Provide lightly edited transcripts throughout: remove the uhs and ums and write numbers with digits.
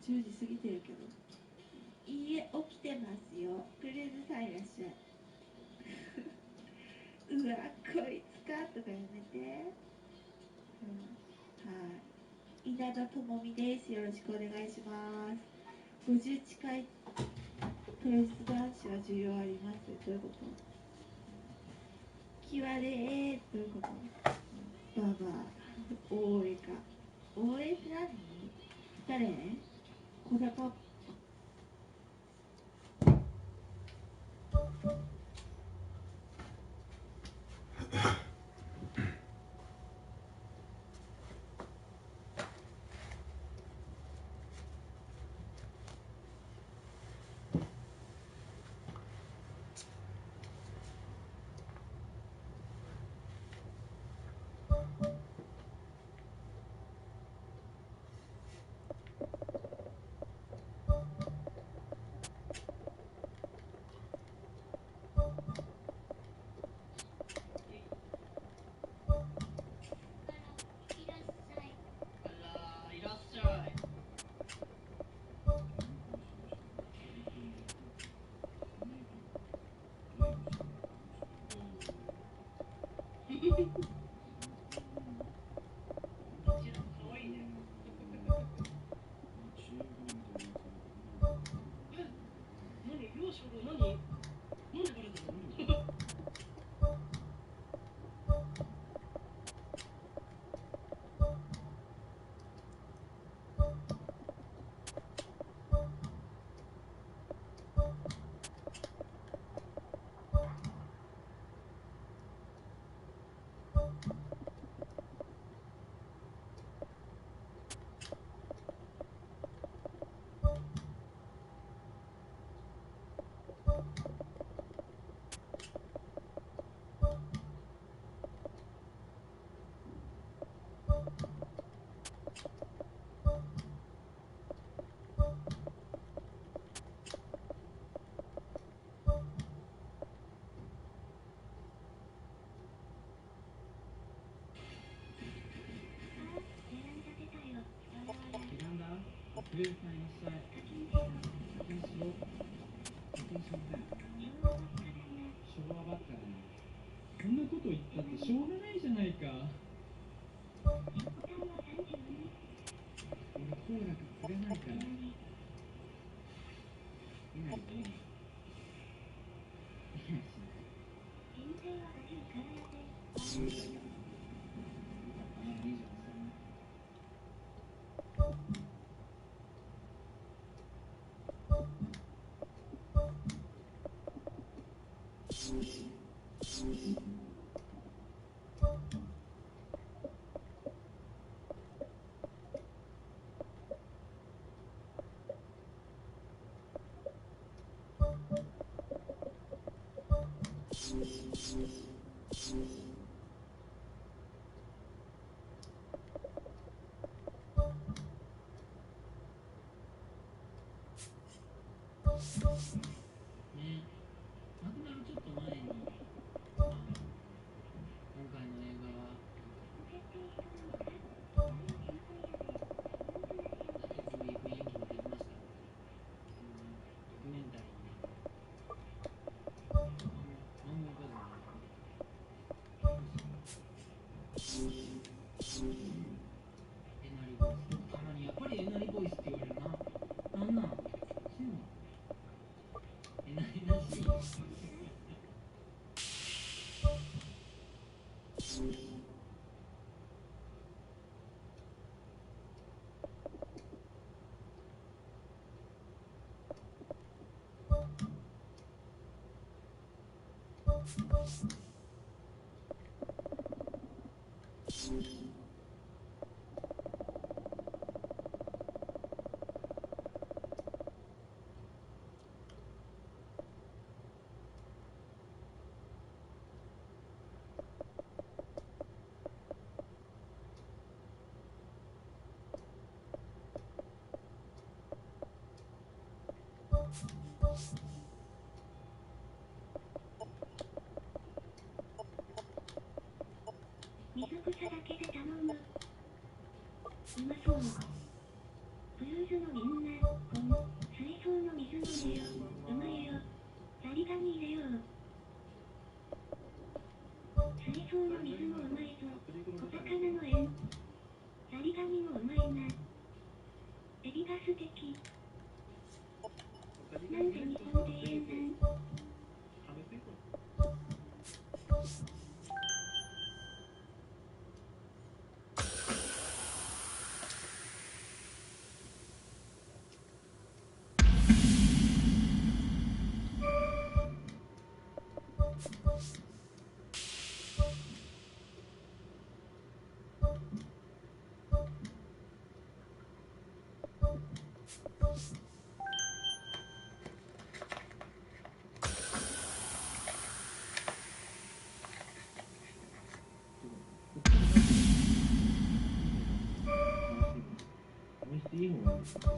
10時過ぎてるけど。いいえ、起きてますよ。クルーズさんいらっしゃい。うわ、こいつかとかやめて。はい。稲田智美です。よろしくお願いします。50近いプロレス男子は需要あります。どういうこと？キワでー。どういうこと？ババア。大江か。大江って何？誰？小坂。クルーズさんいらっしゃい。先にしよう。先にしません。昭和ばっかだね。そんなこと言ったってしょうがないじゃないか。俺好楽釣れないから。いないといい。ね、亡くなるちょっと前に、今回の映画はウイイレ2017できました。ドキュメンタリーに漫画画像えなりボイス、たまにやっぱりえなりボイスって言われるな。なんなんせんのえなりらしい。水草だけで頼む。うまそう。プルーズのみんな、水槽の水飲めよ、うまいよ。ザリガニ入れよう。水槽の水もうまいぞ。小魚の縁。ザリガニもうまいな。エビが素敵。なんで日本で言えない？いい方がいいです。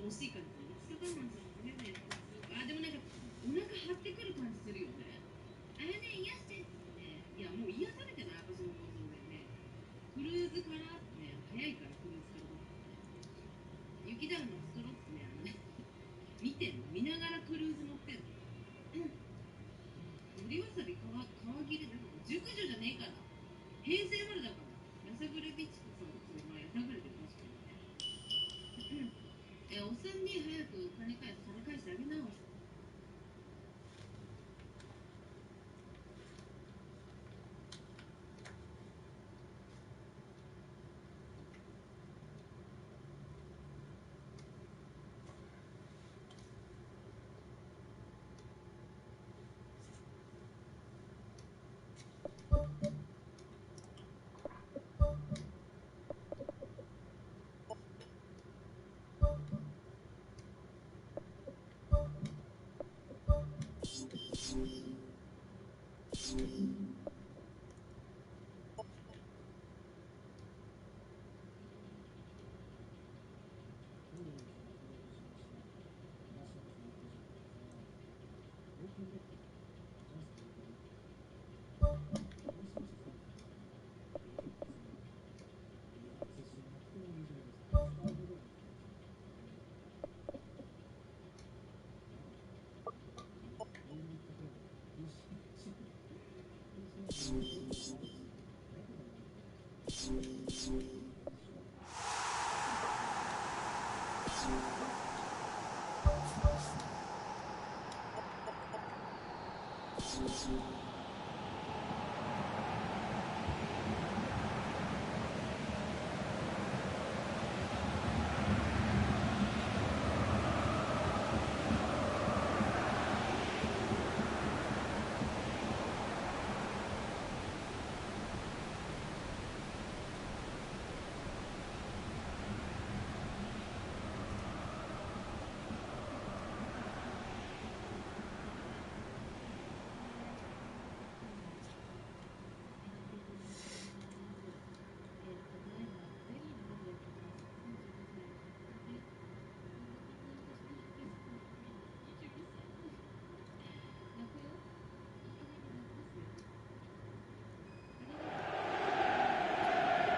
惜しい感じ。一度我慢するとね、あ、でもなんかお腹張ってくる感じするよね。あれね、癒してってね、いやもう癒されてない、私の想像でね。クルーズからってね、早いからクルーズからだってね。雪だるま作ろうってね、見てんの、見ながらクルーズ乗ってんの。森わさび川切れだから熟女じゃねえから。平成生まれだから。やさぐれビチクさん、そう、まあやさぐれて確かにね。おっさんに早く金返してあげな。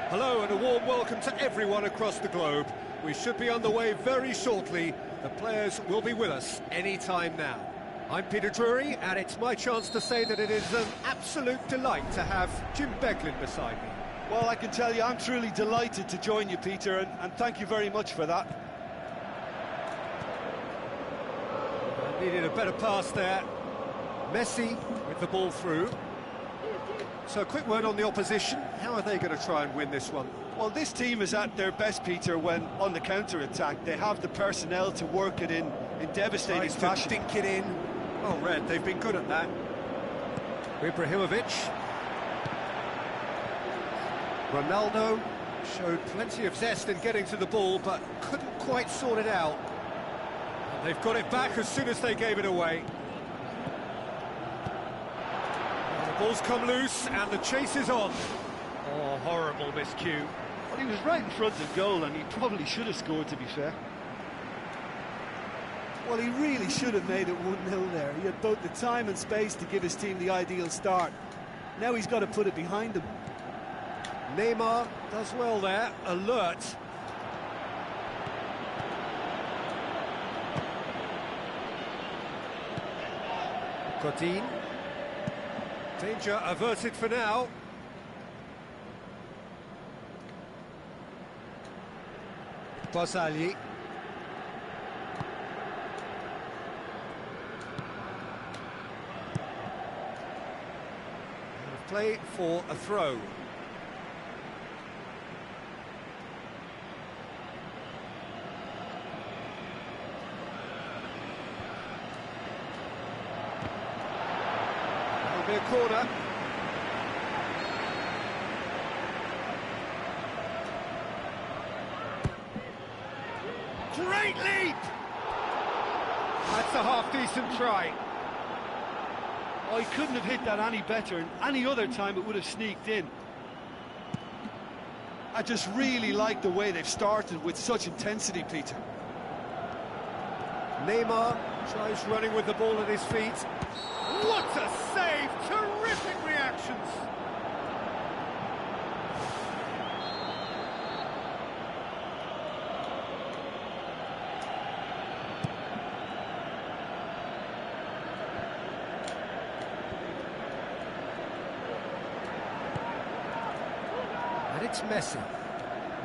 Hello and a warm welcome to everyone across the globe. We should be underway very shortly. The players will be with us any time now. I'm Peter Drury, and it's my chance to say that it is an absolute delight to have Jim Beglin beside me. Well, I can tell you I'm truly delighted to join you, Peter, and thank you very much for that. I needed a better pass there. Messi with the ball through. So a quick word on the opposition. How are they going to try and win this one? Well, this team is at their best, Peter, when on the counter-attack. They have the personnel to work it in devastating fashion. To dink it in. Oh, Red, they've been good at that. Ibrahimovic. Ronaldo showed plenty of zest in getting to the ball, but couldn't quite sort it out. And they've got it back as soon as they gave it away. Ball's come loose and the chase is on. Oh, horrible miscue. Well, he was right in front of goal and he probably should have scored, to be fair. Well, he really should have made it 1-0 there. He had both the time and space to give his team the ideal start. Now he's got to put it behind him. Neymar does well there, alert. Godin. Danger averted for now. Basali. Play for a throw. Be a corner. Great leap! That's a half-decent try. Oh, he couldn't have hit that any better, and any other time it would have sneaked in. I just really like the way they've started with such intensity, Peter. Neymar tries running with the ball at his feet. What a save! Terrific reactions! And it's Messi.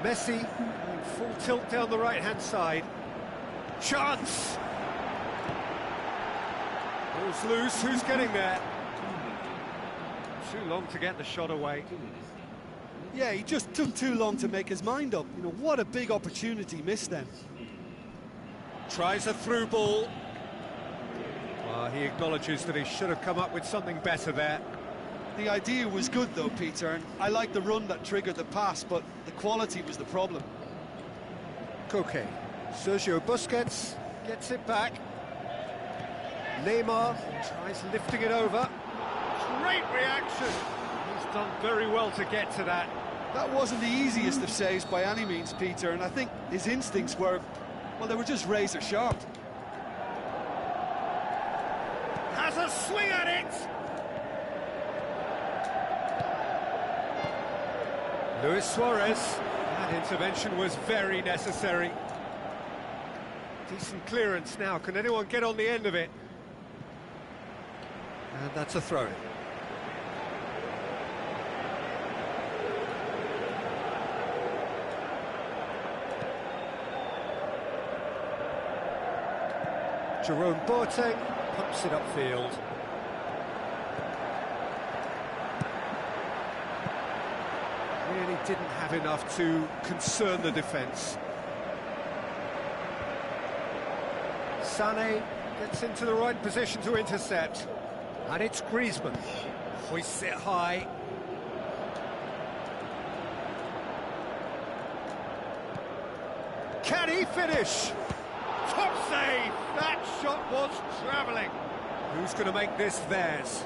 Messi going full tilt down the right-hand side. Chance! Ball's loose, who's getting there? Too long to get the shot away. Yeah, he just took too long to make his mind up. You know, what a big opportunity missed then. Tries a through ball. He acknowledges that he should have come up with something better there. The idea was good though, Peter, and I like the run that triggered the pass, but the quality was the problem. Koke. Sergio Busquets gets it back. Neymar tries lifting it over. Great reaction. He's done very well to get to that. That wasn't the easiest of saves by any means, Peter, and I think his instincts were, well, they were just razor sharp. Has a swing at it. Luis Suarez. That intervention was very necessary. Decent clearance now. Can anyone get on the end of it? And that's a throw-in. Jerome Boateng pumps it upfield. Really didn't have enough to concern the defence. Sané gets into the right position to intercept. And it's Griezmann. Hoists it high. Can he finish? Top save! That shot was travelling. Who's going to make this theirs?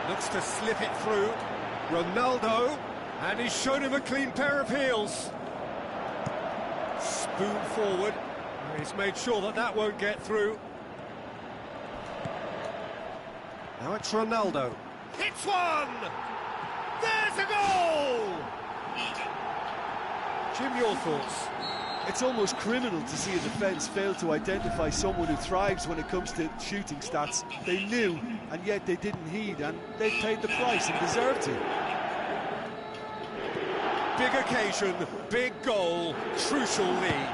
Looks to slip it through. Ronaldo, and he's shown him a clean pair of heels. Spoon forward. He's made sure that that won't get through. Now it's Ronaldo. Hits one! There's a goal! Jim, your thoughts? It's almost criminal to see a defence fail to identify someone who thrives when it comes to shooting stats. They knew, and yet they didn't heed, and they paid the price and deserved to. Big occasion, big goal, crucial lead.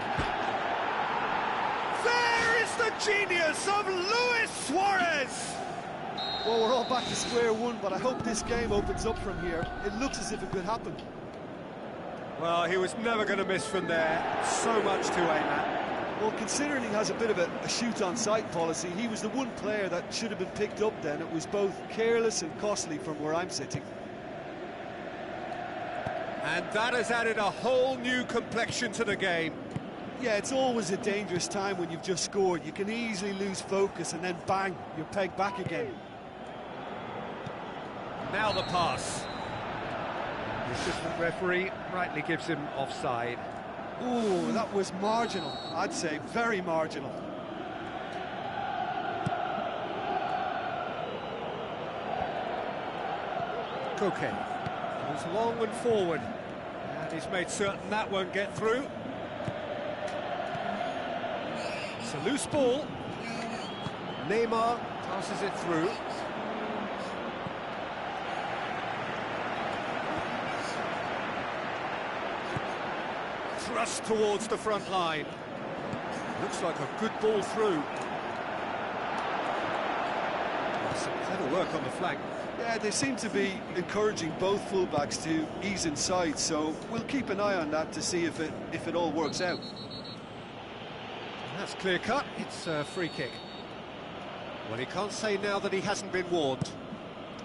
There is the genius of Luis Suarez! Well, we're all back to square one, but I hope this game opens up from here. It looks as if it could happen. Well, he was never going to miss from there. So much to aim at. Well, considering he has a bit of a shoot-on-sight policy, he was the one player that should have been picked up then. It was both careless and costly from where I'm sitting. And that has added a whole new complexion to the game. Yeah, it's always a dangerous time when you've just scored. You can easily lose focus and then bang, you're pegged back again. Now the pass. The assistant referee rightly gives him offside. Ooh, that was marginal, I'd say, very marginal. Koke goes long and forward, and he's made certain that won't get through. It's a loose ball. Neymar passes it through. Thrust towards the front line. Looks like a good ball through. Some clever work on the flank. Yeah, they seem to be encouraging both fullbacks to ease inside, so we'll keep an eye on that to see if it all works out. That's clear cut. It's a free kick. Well, he can't say now that he hasn't been warned.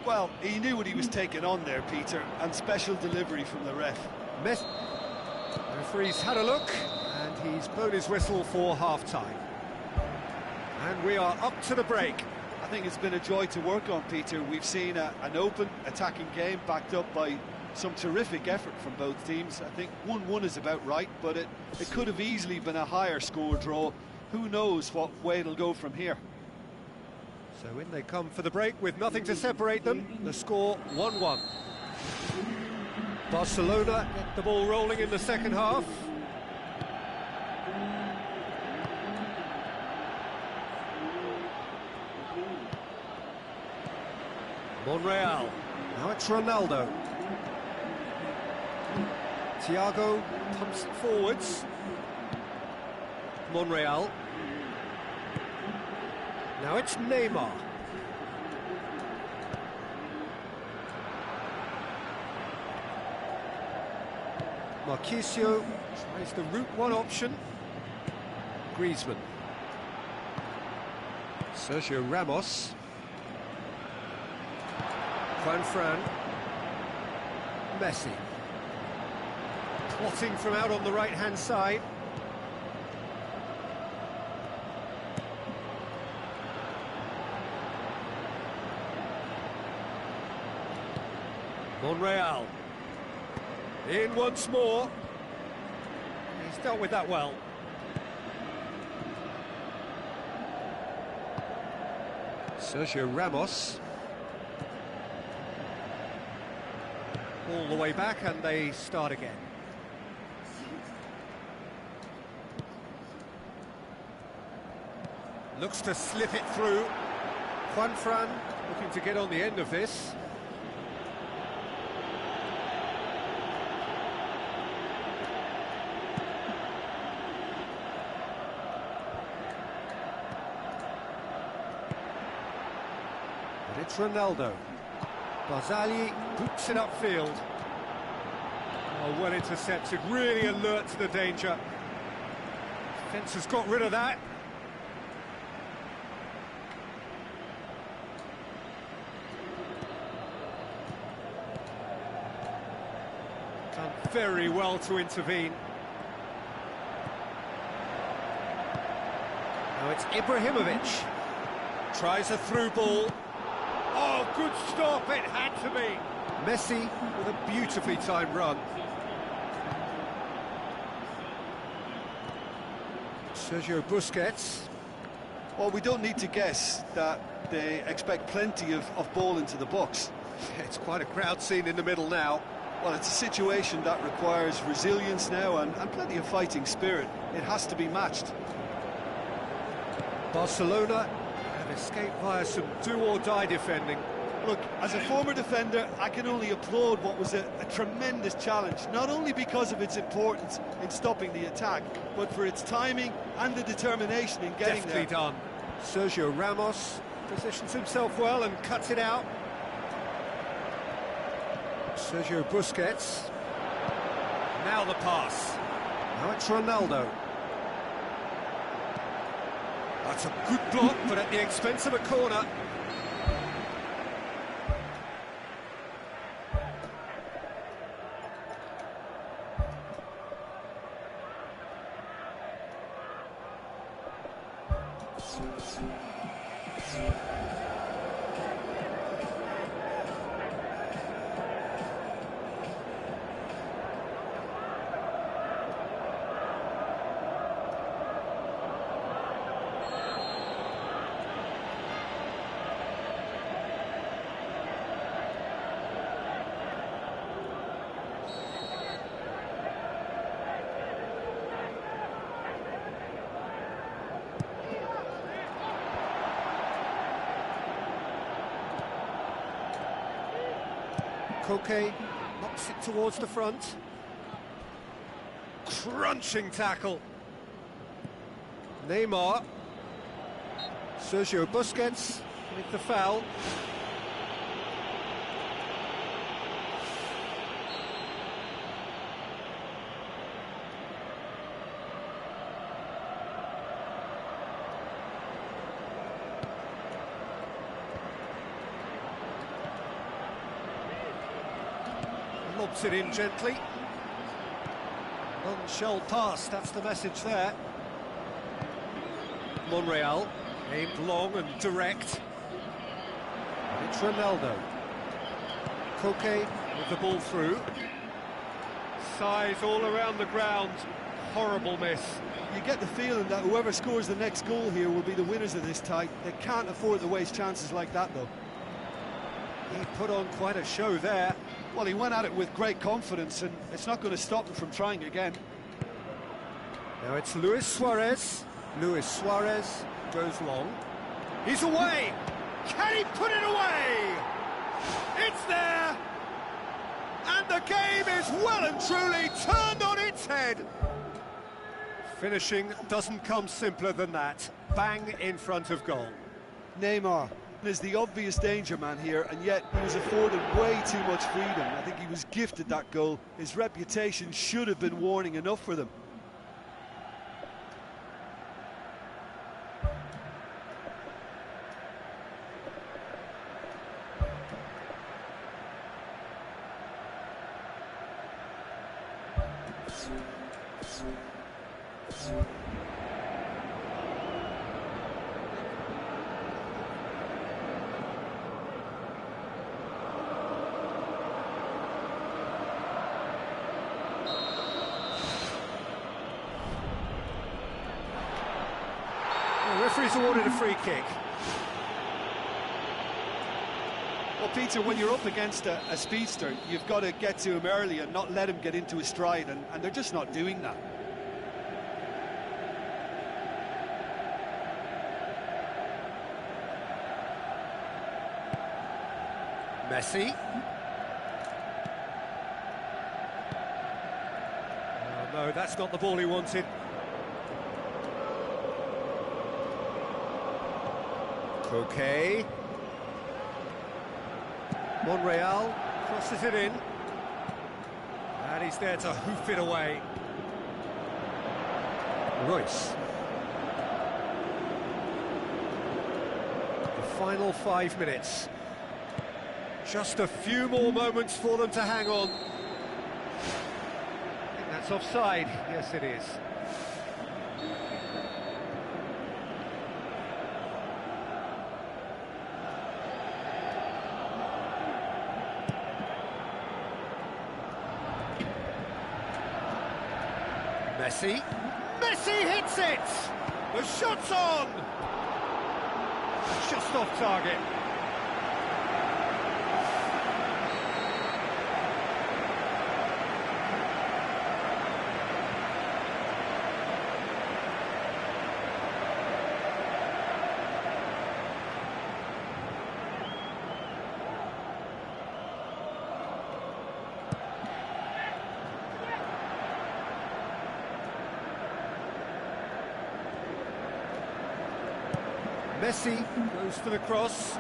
Well, he knew what he was taking on there, Peter, and special delivery from the ref. The referee's had a look, and he's blown his whistle for half-time. And we are up to the break. I think it's been a joy to work on, Peter. We've seen an open, attacking game backed up by some terrific effort from both teams. I think 1-1 is about right, but it could have easily been a higher score draw. Who knows what way it'll go from here. So in they come for the break with nothing to separate them. The score 1-1. Barcelona get the ball rolling in the second half. Monreal. Now it's Ronaldo. Thiago pumps it forwards. Monreal. Now it's Neymar. Marquinhos tries the route one option. Griezmann. Sergio Ramos. Juanfran. Messi. Plotting from out on the right-hand side. Monreal. In once more. He's dealt with that well. Sergio Ramos. All the way back, and they start again. Looks to slip it through. Juanfran looking to get on the end of this. And it's Ronaldo. Barzagli boots it upfield. Oh, well intercepted, really alert to the danger. Defence has got rid of that. Done very well to intervene. Now it's Ibrahimovic. Tries a through ball. Oh, good stop, it had to be. Messi with a beautifully timed run. Sergio Busquets. Well, we don't need to guess that they expect plenty of ball into the box. It's quite a crowd scene in the middle now. Well, it's a situation that requires resilience now and plenty of fighting spirit. It has to be matched. Barcelona have escaped via some do-or-die defending. Look, as a former defender, I can only applaud what was a tremendous challenge, not only because of its importance in stopping the attack, but for its timing and the determination in getting Deftly there. done. Sergio Ramos positions himself well and cuts it out. Sergio Busquets. Now the pass. Now it's Ronaldo. That's a good block, but at the expense of a corner. Koke knocks it towards the front. Crunching tackle. Neymar. Sergio Busquets with the foul. Lobs it in gently. None shall pass, that's the message there. Monreal, aimed long and direct. And it's Ronaldo. Koke with the ball through. Size all around the ground. Horrible miss. You get the feeling that whoever scores the next goal here will be the winners of this tie. They can't afford to waste chances like that, though. He put on quite a show there. Well, he went at it with great confidence, and it's not going to stop him from trying again. Now it's Luis Suarez. Luis Suarez goes long. He's away! Can he put it away? It's there! And the game is well and truly turned on its head. Finishing doesn't come simpler than that. Bang in front of goal. Neymar is the obvious danger man here, and yet he was afforded way too much freedom. I think he was gifted that goal. His reputation should have been warning enough for them. The referee's awarded a free kick. Well, Peter, when you're up against a speedster, you've got to get to him early and not let him get into his stride, and they're just not doing that. Messi. Oh, no, that's not the ball he wanted. Koke. Monreal crosses it in. And he's there to hoof it away. Royce. The final 5 minutes. Just a few more moments for them to hang on. I think that's offside. Yes, it is. Messi. Messi hits it! The shot's on! Just off target. Messi goes for the cross,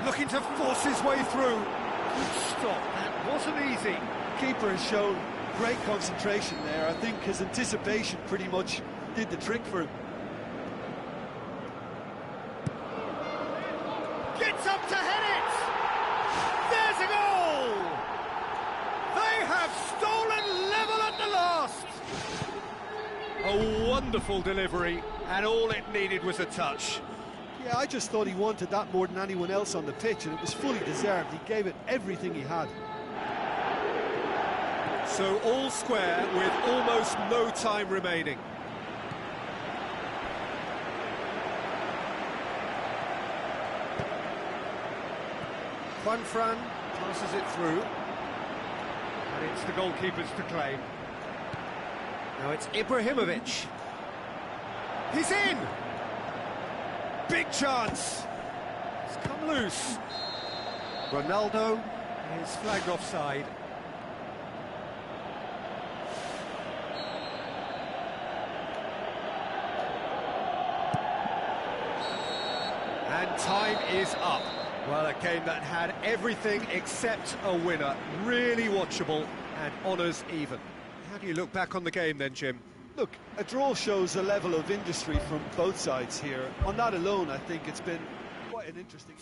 looking to force his way through. Good stop, that wasn't easy. Keeper has shown great concentration there. I think his anticipation pretty much did the trick for him. Gets up to head it! There's a goal! They have stolen level at the last! A wonderful delivery, and all it needed was a touch. Yeah, I just thought he wanted that more than anyone else on the pitch, and it was fully deserved. He gave it everything he had. So all square with almost no time remaining. Juanfran passes it through, and it's the goalkeepers to claim. Now it's Ibrahimovic. He's in! Big chance! It's come loose. Ronaldo is flagged offside. And time is up. Well, a game that had everything except a winner. Really watchable and honours even. How do you look back on the game then, Jim? Look, a draw shows a level of industry from both sides here. On that alone, I think it's been quite an interesting...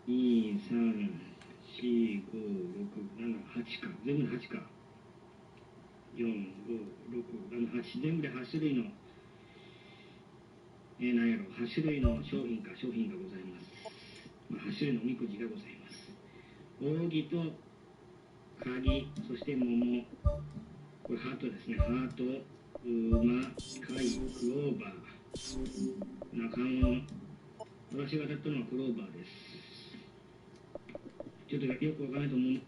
2、3、4、5、6、7、8か。全部で8か。4、5、6、7、8。全部で8種類の、なんやろ、8種類の商品がございます。8種類のおみくじがございます。扇と鍵、そして桃。これハートですね。ハート、馬、貝、クローバー。中野。私が当たったのはクローバーです。ちょっとよくわからないと思う。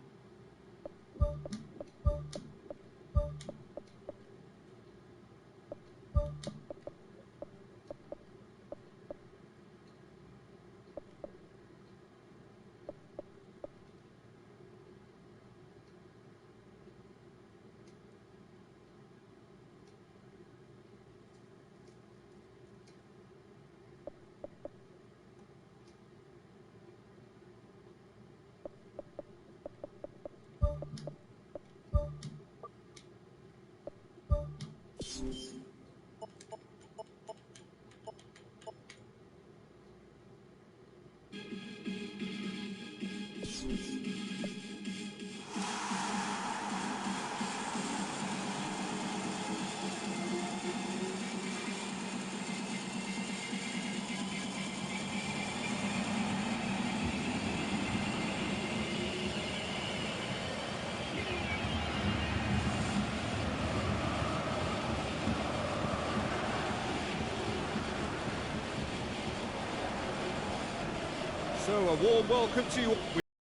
So a warm welcome to you.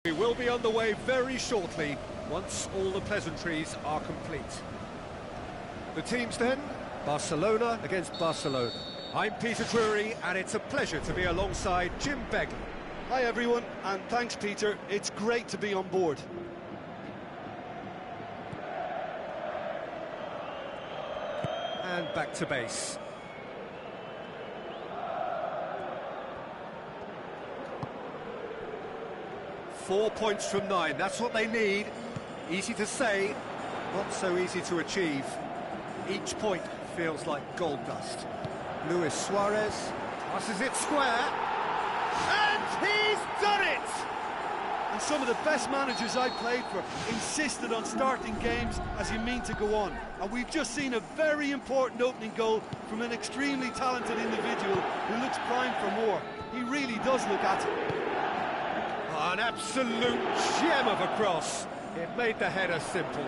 We will be on the way very shortly, once all the pleasantries are complete. The teams then, Barcelona against Barcelona. I'm Peter Drury, and it's a pleasure to be alongside Jim Begley. Hi everyone, and thanks Peter, it's great to be on board. And back to base. Four points from 9, that's what they need. Easy to say, not so easy to achieve. Each point feels like gold dust. Luis Suarez passes it square, and he's done it! And some of the best managers I played for insisted on starting games as you mean to go on. And we've just seen a very important opening goal from an extremely talented individual who looks primed for more. He really does look at it. An absolute gem of a cross. It made the header simple.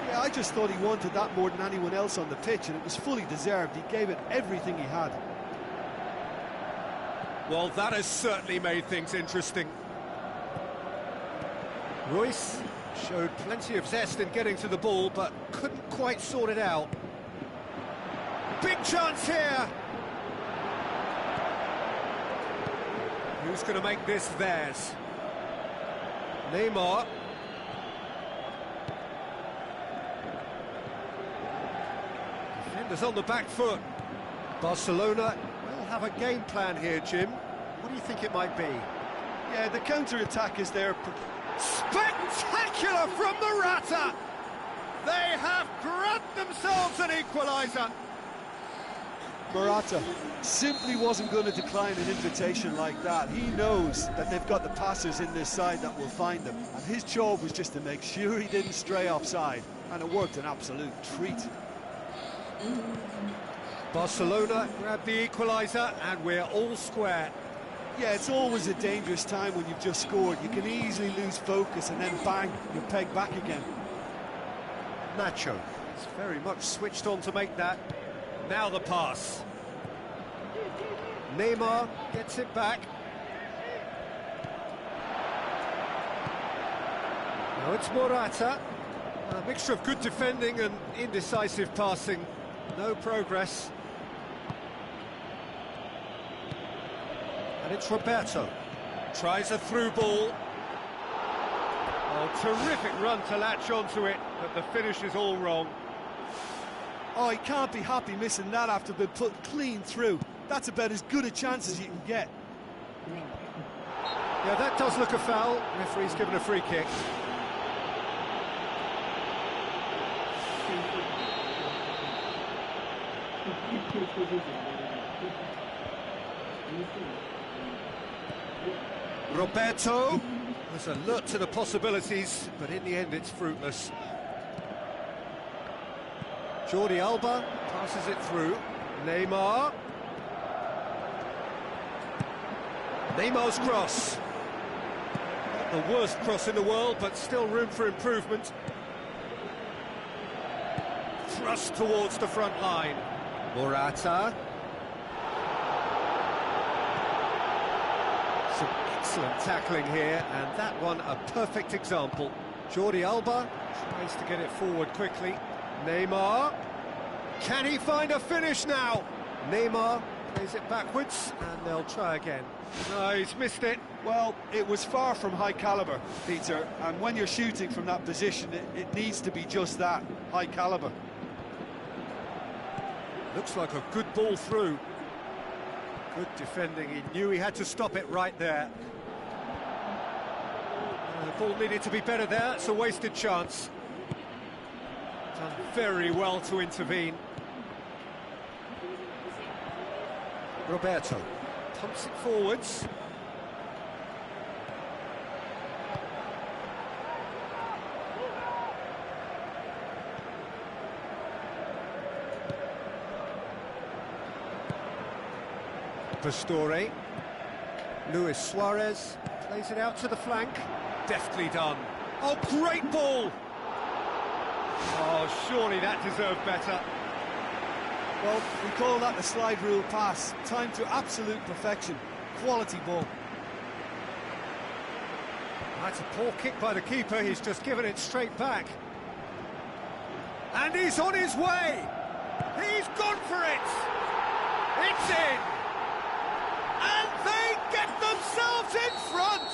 Yeah, I just thought he wanted that more than anyone else on the pitch, and it was fully deserved. He gave it everything he had. Well, that has certainly made things interesting. Royce showed plenty of zest in getting to the ball, but couldn't quite sort it out. Big chance here! Who's going to make this theirs? Neymar. Defenders on the back foot. Barcelona will have a game plan here, Jim. What do you think it might be? Yeah, the counter-attack is there. Spectacular from Morata! They have grabbed themselves an equaliser. Morata simply wasn't going to decline an invitation like that. He knows that they've got the passers in this side that will find them, and his job was just to make sure he didn't stray offside, and it worked an absolute treat. Barcelona grabbed the equaliser, and we're all square. Yeah, it's always a dangerous time when you've just scored. You can easily lose focus, and then bang, you're pegged back again. Nacho is very much switched on to make that. Now the pass. Neymar gets it back. Now it's Morata. A mixture of good defending and indecisive passing. No progress. And it's Roberto. Tries a through ball. Oh, terrific run to latch onto it, but the finish is all wrong. Oh, he can't be happy missing that after being put clean through. That's about as good a chance as you can get. Yeah, that does look a foul. Referee's given a free kick. Roberto was alert to the possibilities, but in the end it's fruitless. Jordi Alba passes it through. Neymar. Neymar's cross. Not the worst cross in the world, but still room for improvement. Thrust towards the front line. Morata. Some excellent tackling here, and that one a perfect example. Jordi Alba tries to get it forward quickly. Neymar. Can he find a finish now? Neymar plays it backwards, and they'll try again. No, he's missed it. Well, it was far from high caliber, Peter, and when you're shooting from that position, it needs to be just that, high caliber. Looks like a good ball through. Good defending, he knew he had to stop it right there. The ball needed to be better there, it's a wasted chance. Done very well to intervene. Roberto pumps it forwards. Pastore. Luis Suarez plays it out to the flank. Deftly done. Oh, great ball! Oh, surely that deserved better. Well, we call that the slide rule pass. Time to absolute perfection. Quality ball. That's a poor kick by the keeper, he's just given it straight back. And he's on his way! He's gone for it! It's in! And they get themselves in front!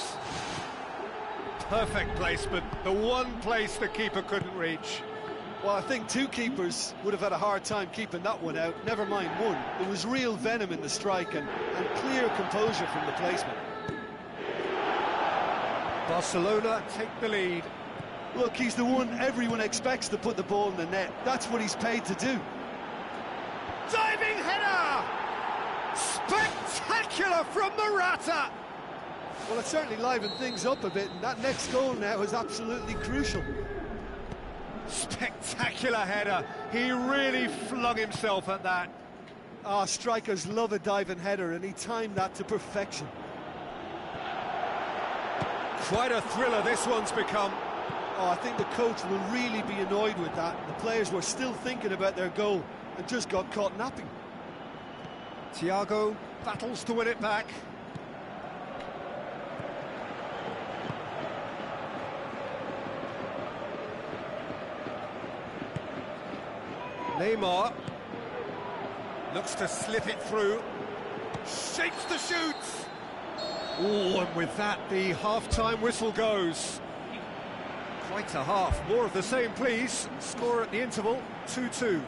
Perfect placement, the one place the keeper couldn't reach. Well, I think two keepers would have had a hard time keeping that one out, never mind one. There was real venom in the strike and clear composure from the placement. Barcelona take the lead. Look, he's the one everyone expects to put the ball in the net. That's what he's paid to do. Diving header! Spectacular from Morata! Well, it certainly livened things up a bit, and that next goal now is absolutely crucial. Spectacular header. He really flung himself at that. Ah, strikers love a diving header, and he timed that to perfection. Quite a thriller this one's become. Oh, I think the coach will really be annoyed with that. The players were still thinking about their goal and just got caught napping. Thiago battles to win it back. Neymar looks to slip it through, shapes the shoot. Oh, and with that, the half-time whistle goes. Quite a half. More of the same, please. Score at the interval, 2-2.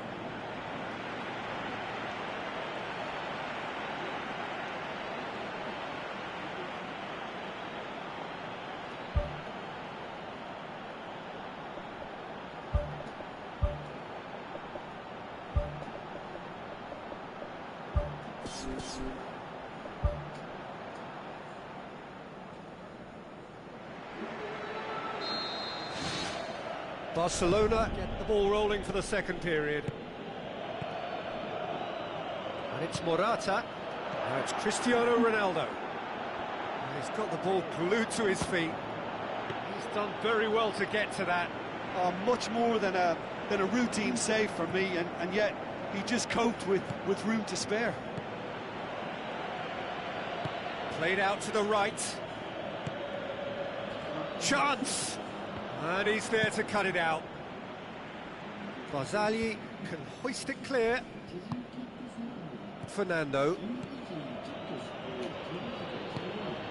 Barcelona get the ball rolling for the second period. And it's Morata. Now it's Cristiano Ronaldo. And he's got the ball glued to his feet. He's done very well to get to that. Much more than a routine save for me, and yet he just coped with room to spare. Played out to the right. Chance! And he's there to cut it out. Barzagli can hoist it clear. Fernando.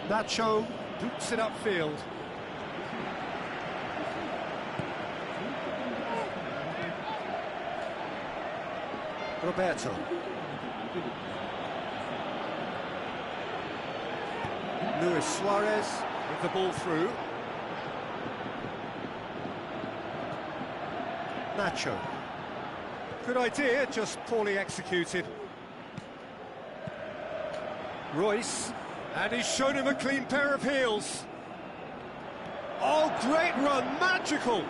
Nacho boots it upfield. Roberto. Luis Suarez with the ball through. Nacho. Good idea, just poorly executed. Royce. And he's shown him a clean pair of heels. Oh, great run, magical!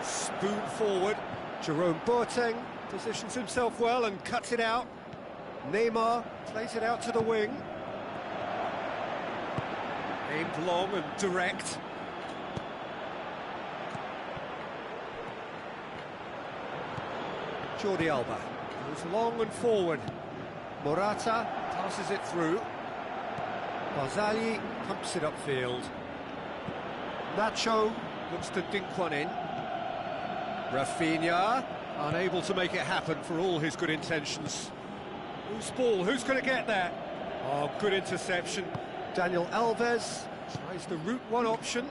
Spoon forward. Jerome Boateng positions himself well and cuts it out. Neymar plays it out to the wing. Aimed long and direct. Jordi Alba goes long and forward. Morata passes it through. Barzagli pumps it upfield. Nacho looks to dink one in. Rafinha unable to make it happen for all his good intentions. Whose ball? Who's going to get that? Oh, good interception. Daniel Alves tries the route one option.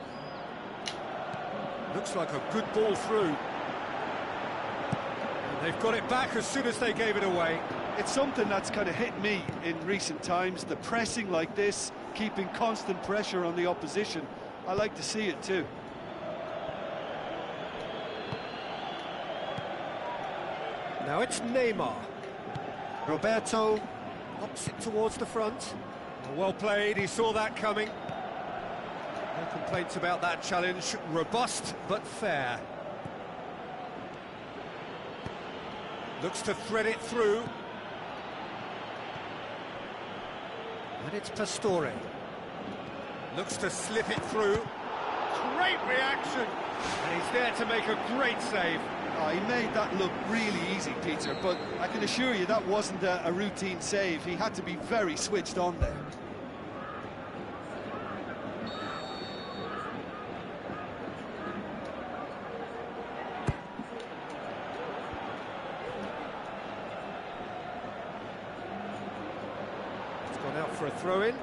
Looks like a good ball through. And they've got it back as soon as they gave it away. It's something that's kind of hit me in recent times, the pressing like this, keeping constant pressure on the opposition. I like to see it too. Now it's Neymar. Roberto pops it towards the front. Well played, he saw that coming. No complaints about that challenge. Robust but fair. Looks to thread it through. And it's Pastore. Looks to slip it through. Great reaction! And he's there to make a great save. Oh, he made that look really easy, Peter, but I can assure you that wasn't a routine save. He had to be very switched on there. It's gone out for a throw-in.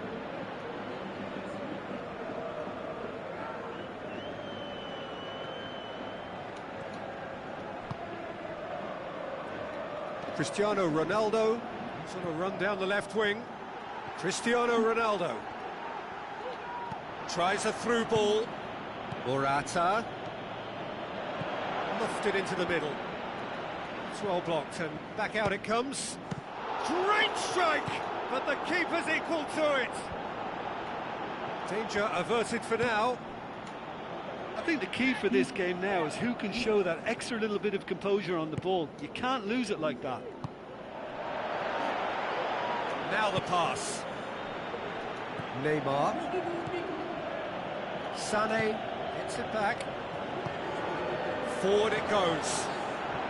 Cristiano Ronaldo, he's on a run down the left wing. Cristiano Ronaldo tries a through ball. Morata lofted into the middle. It's well blocked and back out it comes. Great strike, but the keeper's equal to it. Danger averted for now. I think the key for this game now is who can show that extra little bit of composure on the ball. You can't lose it like that. Now the pass. Neymar. Sané hits it back. Forward it goes.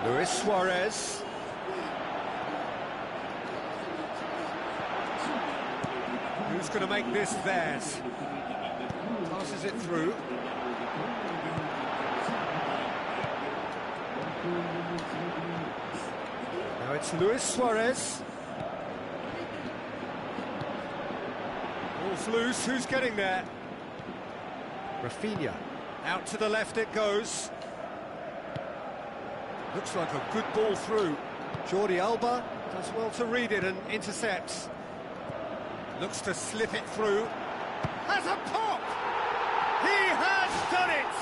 Luis Suarez. Who's going to make this theirs? Passes it through. Now it's Luis Suarez. Ball's loose, who's getting there? Rafinha. Out to the left it goes. Looks like a good ball through. Jordi Alba does well to read it and intercepts. Looks to slip it through. Has a pop! He has done it!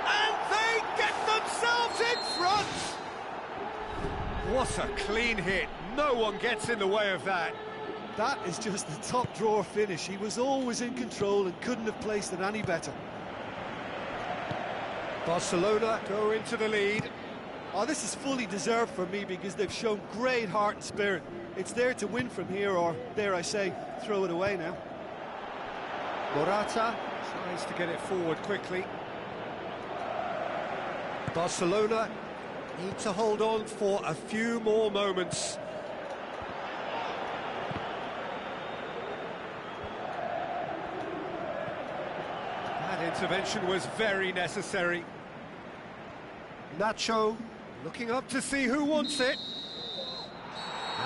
And they get themselves in front! What a clean hit. No one gets in the way of that. That is just the top drawer finish. He was always in control and couldn't have placed it any better. Barcelona go into the lead. Oh, this is fully deserved for me because they've shown great heart and spirit. It's there to win from here, or, dare I say, throw it away now. Morata tries to get it forward quickly. Barcelona need to hold on for a few more moments. That intervention was very necessary. Nacho looking up to see who wants it.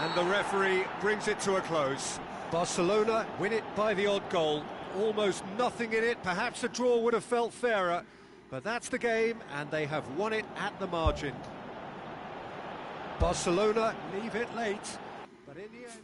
And the referee brings it to a close. Barcelona win it by the odd goal. Almost nothing in it. Perhaps a draw would have felt fairer. But that's the game, and they have won it at the margin. Barcelona leave it late, but in the end...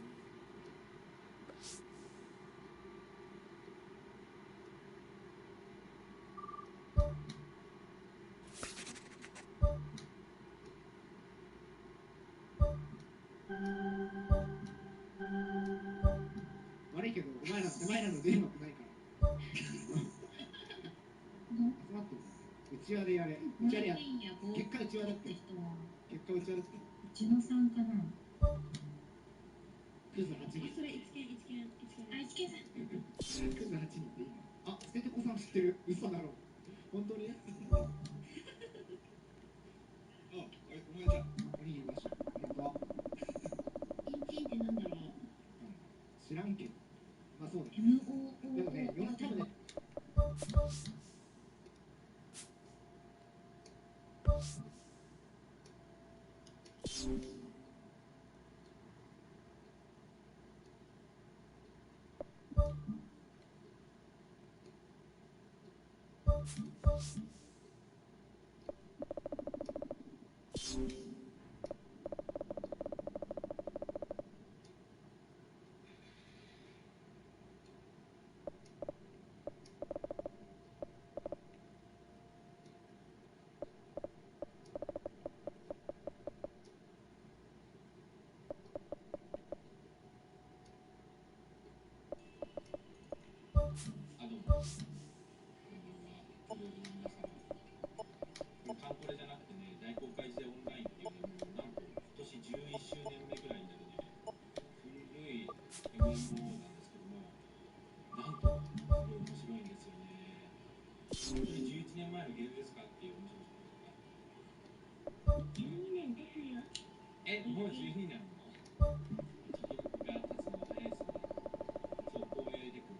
内輪でやれ。内輪でやれ。結果内輪だって。結果内輪だって。うちのさんかな。クズ8人。それ一見あ、一見さん。クズ8人っていいの？あ、捨ててこさん知ってる。嘘だろ。本当に？あ、お前じゃん。おにぎりマッシュ。本当。インチンってなんだろう。知らんけど。まあそうだ。 MOO。でもね、多分ね。カンコレじゃなくてね、大公開時代オンラインっていうのも、なんと今年11周年目ぐらいになるね、古い MMO なんですけども、なんと、すごい面白いんですよね。本当に11年前のゲームですかっていう面白さ。12年ですよ。もう12年なの？時が経つの早いですね。そう、光栄でくる。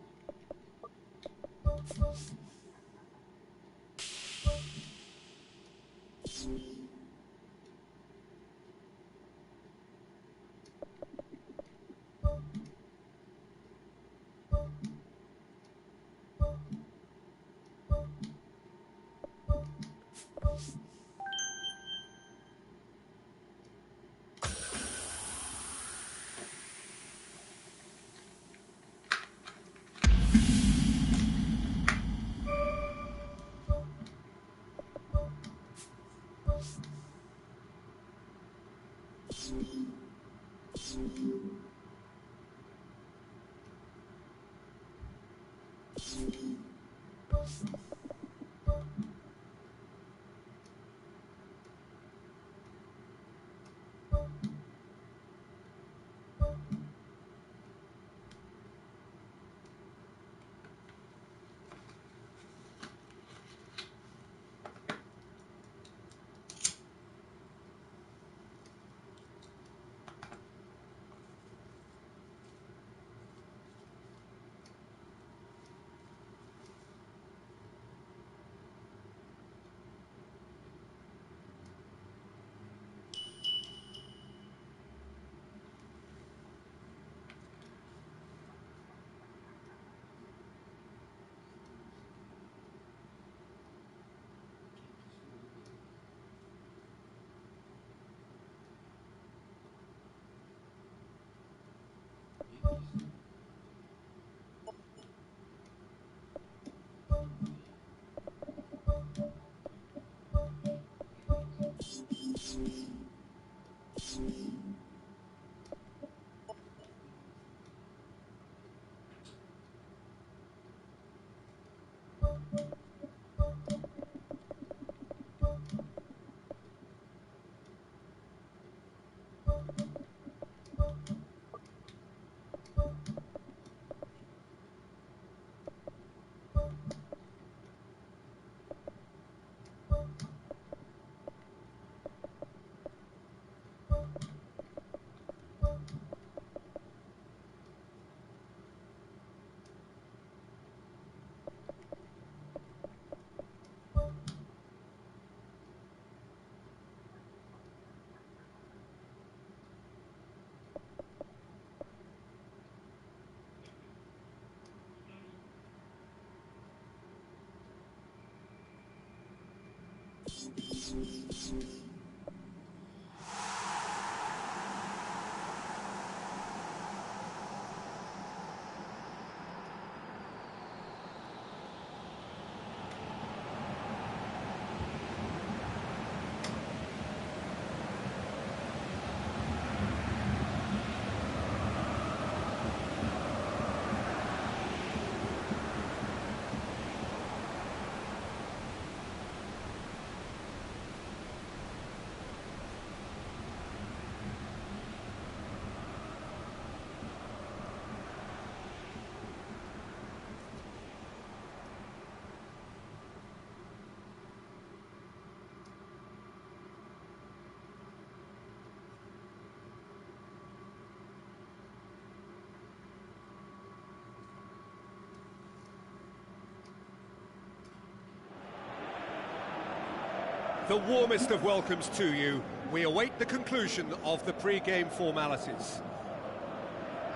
the warmest of welcomes to you. We await the conclusion of the pre-game formalities.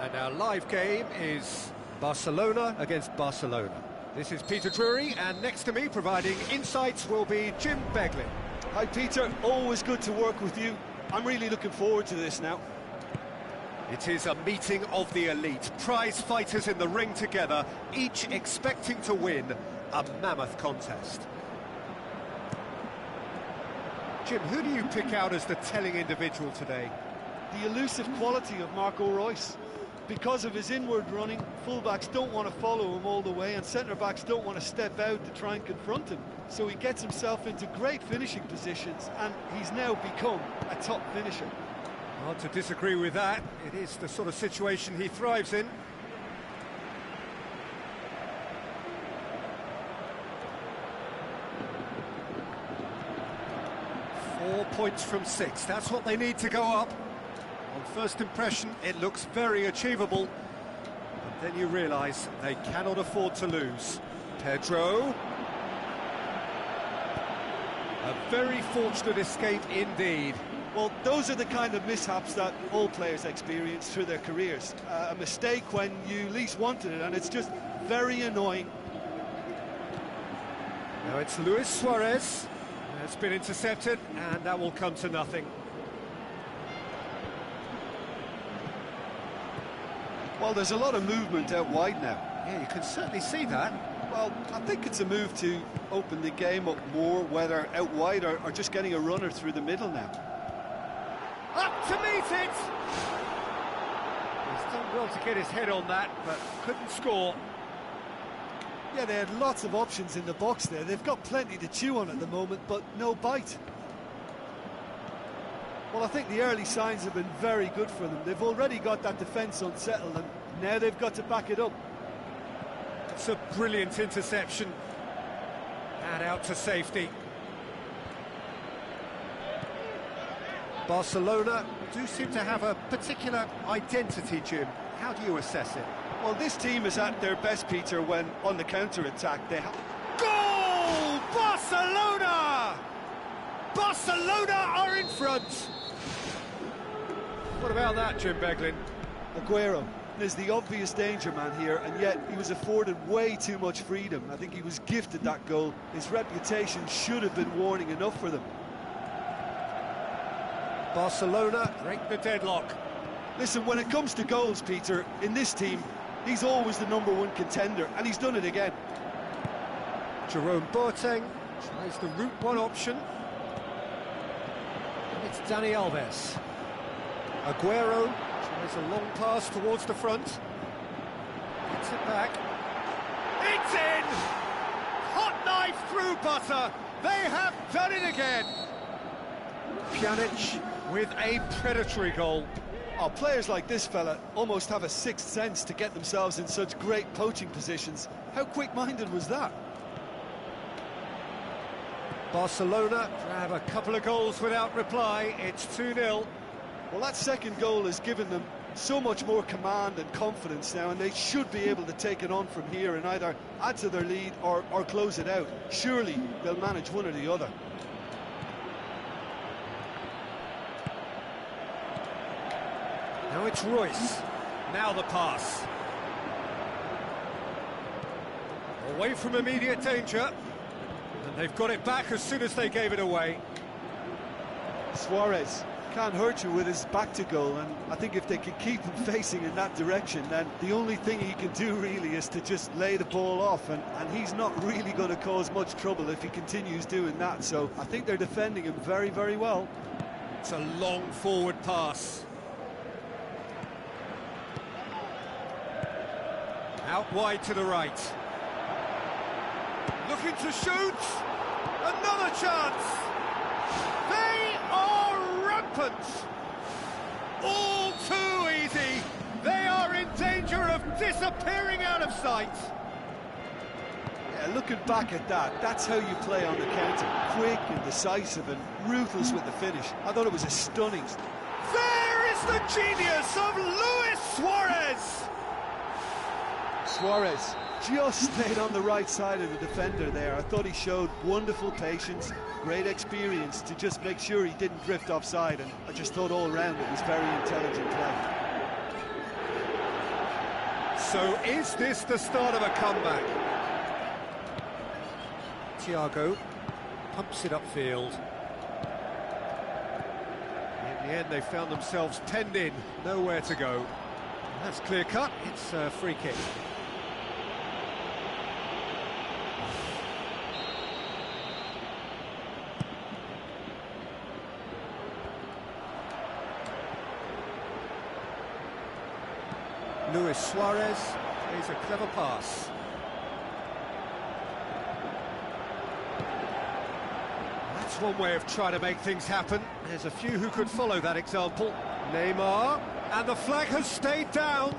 And our live game is Barcelona against Barcelona. This is Peter Drury, and next to me providing insights will be Jim Beglin. Hi Peter, always good to work with you. I'm really looking forward to this now. It is a meeting of the elite, prize fighters in the ring together, each expecting to win a mammoth contest. Jim, who do you pick out as the telling individual today? The elusive quality of Marco Reus. Because of his inward running, fullbacks don't want to follow him all the way, and centre-backs don't want to step out to try and confront him. So he gets himself into great finishing positions, and he's now become a top finisher. Hard to disagree with that. It is the sort of situation he thrives in. Four points from 6. That's what they need to go up. On first impression, it looks very achievable. But then you realise they cannot afford to lose. Pedro. A very fortunate escape indeed. Well, those are the kind of mishaps that all players experience through their careers. A mistake when you least wanted it, and it's just very annoying. Now it's Luis Suarez. It's been intercepted, and that will come to nothing. Well, there's a lot of movement out wide now. Yeah, you can certainly see that. Well, I think it's a move to open the game up more, whether out wide or just getting a runner through the middle now. Up to meet it! He's done well to get his head on that, but couldn't score. Yeah, they had lots of options in the box there. They've got plenty to chew on at the moment, but no bite. Well, I think the early signs have been very good for them. They've already got that defence unsettled, and now they've got to back it up. It's a brilliant interception. And out to safety. Barcelona do seem to have a particular identity, Jim. How do you assess it? Well, this team is at their best, Peter, when on the counter-attack they have... Goal! Barcelona! Barcelona are in front! What about that, Jim Beglin? Aguero is the obvious danger man here, and yet he was afforded way too much freedom. I think he was gifted that goal. His reputation should have been warning enough for them. Barcelona break the deadlock. Listen, when it comes to goals, Peter, in this team, he's always the #1 contender, and he's done it again. Jerome Boateng tries the route one option. And it's Dani Alves. Aguero tries a long pass towards the front. Gets it back. It's in! Hot knife through butter. They have done it again. Pjanic with a predatory goal. Oh, players like this fella almost have a sixth sense to get themselves in such great poaching positions. How quick-minded was that? Barcelona grab a couple of goals without reply. It's 2-0. Well, that second goal has given them so much more command and confidence now, and they should be able to take it on from here and either add to their lead or close it out. Surely they'll manage one or the other. Now it's Royce. Now the pass. Away from immediate danger. And they've got it back as soon as they gave it away. Suarez can't hurt you with his back to goal, and I think if they can keep him facing in that direction, then the only thing he can do really is to just lay the ball off, and he's not really going to cause much trouble if he continues doing that. So I think they're defending him very, very well. It's a long forward pass. Out wide to the right. Looking to shoot. Another chance. They are rampant. All too easy. They are in danger of disappearing out of sight. Yeah, looking back at that, that's how you play on the counter. Quick and decisive and ruthless with the finish. I thought it was a stunning... There is the genius of Luis Suarez. Suarez just stayed on the right side of the defender there. I thought he showed wonderful patience, great experience to just make sure he didn't drift offside, and I just thought all round it was very intelligent play. So is this the start of a comeback? Thiago pumps it upfield. In the end, they found themselves penned in, nowhere to go. That's clear cut, it's a free kick. Luis Suarez plays a clever pass. That's one way of trying to make things happen. There's a few who could follow that example. Neymar, and the flag has stayed down.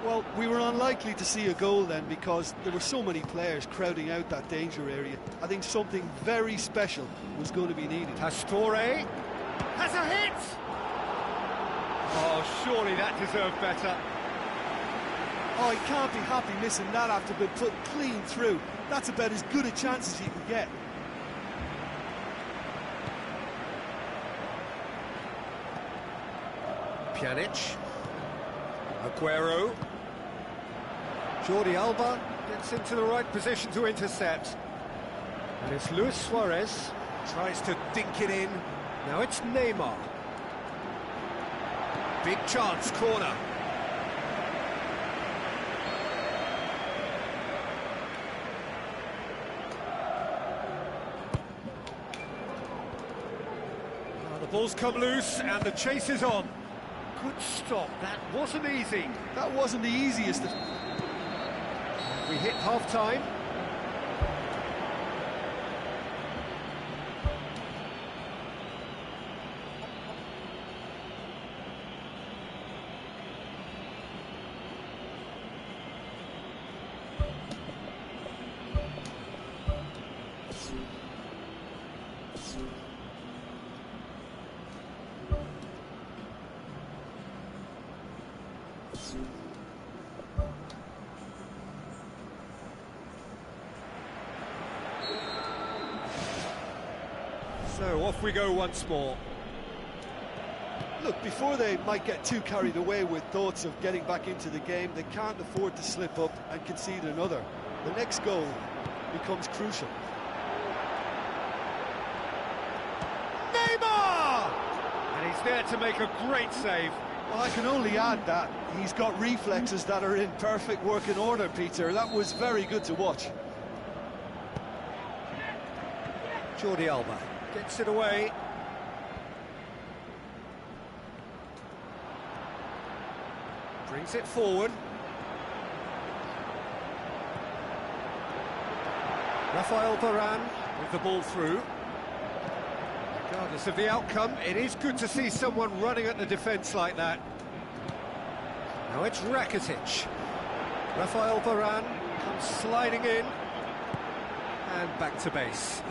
Well, we were unlikely to see a goal then because there were so many players crowding out that danger area. I think something very special was going to be needed. Pastore has a hit! Oh, surely that deserved better. Oh, he can't be happy missing that after being put clean through. That's about as good a chance as he can get. Pjanic, Aguero, Jordi Alba gets into the right position to intercept. And it's Luis Suarez, tries to dink it in. Now it's Neymar. Big chance, corner. The ball's come loose and the chase is on. Good stop, that wasn't easy. That wasn't the easiest. We hit half-time. So off we go once more. Look, before they might get too carried away with thoughts of getting back into the game, they can't afford to slip up and concede another. The next goal becomes crucial. Neymar! And he's there to make a great save. Well, I can only add that he's got reflexes that are in perfect working order, Peter. That was very good to watch. Jordi Alba gets it away. Brings it forward. Rafael Varane with the ball through. Regardless of the outcome, it is good to see someone running at the defence like that. Now it's Rakitic. Rafael Varane comes sliding in. And back to base.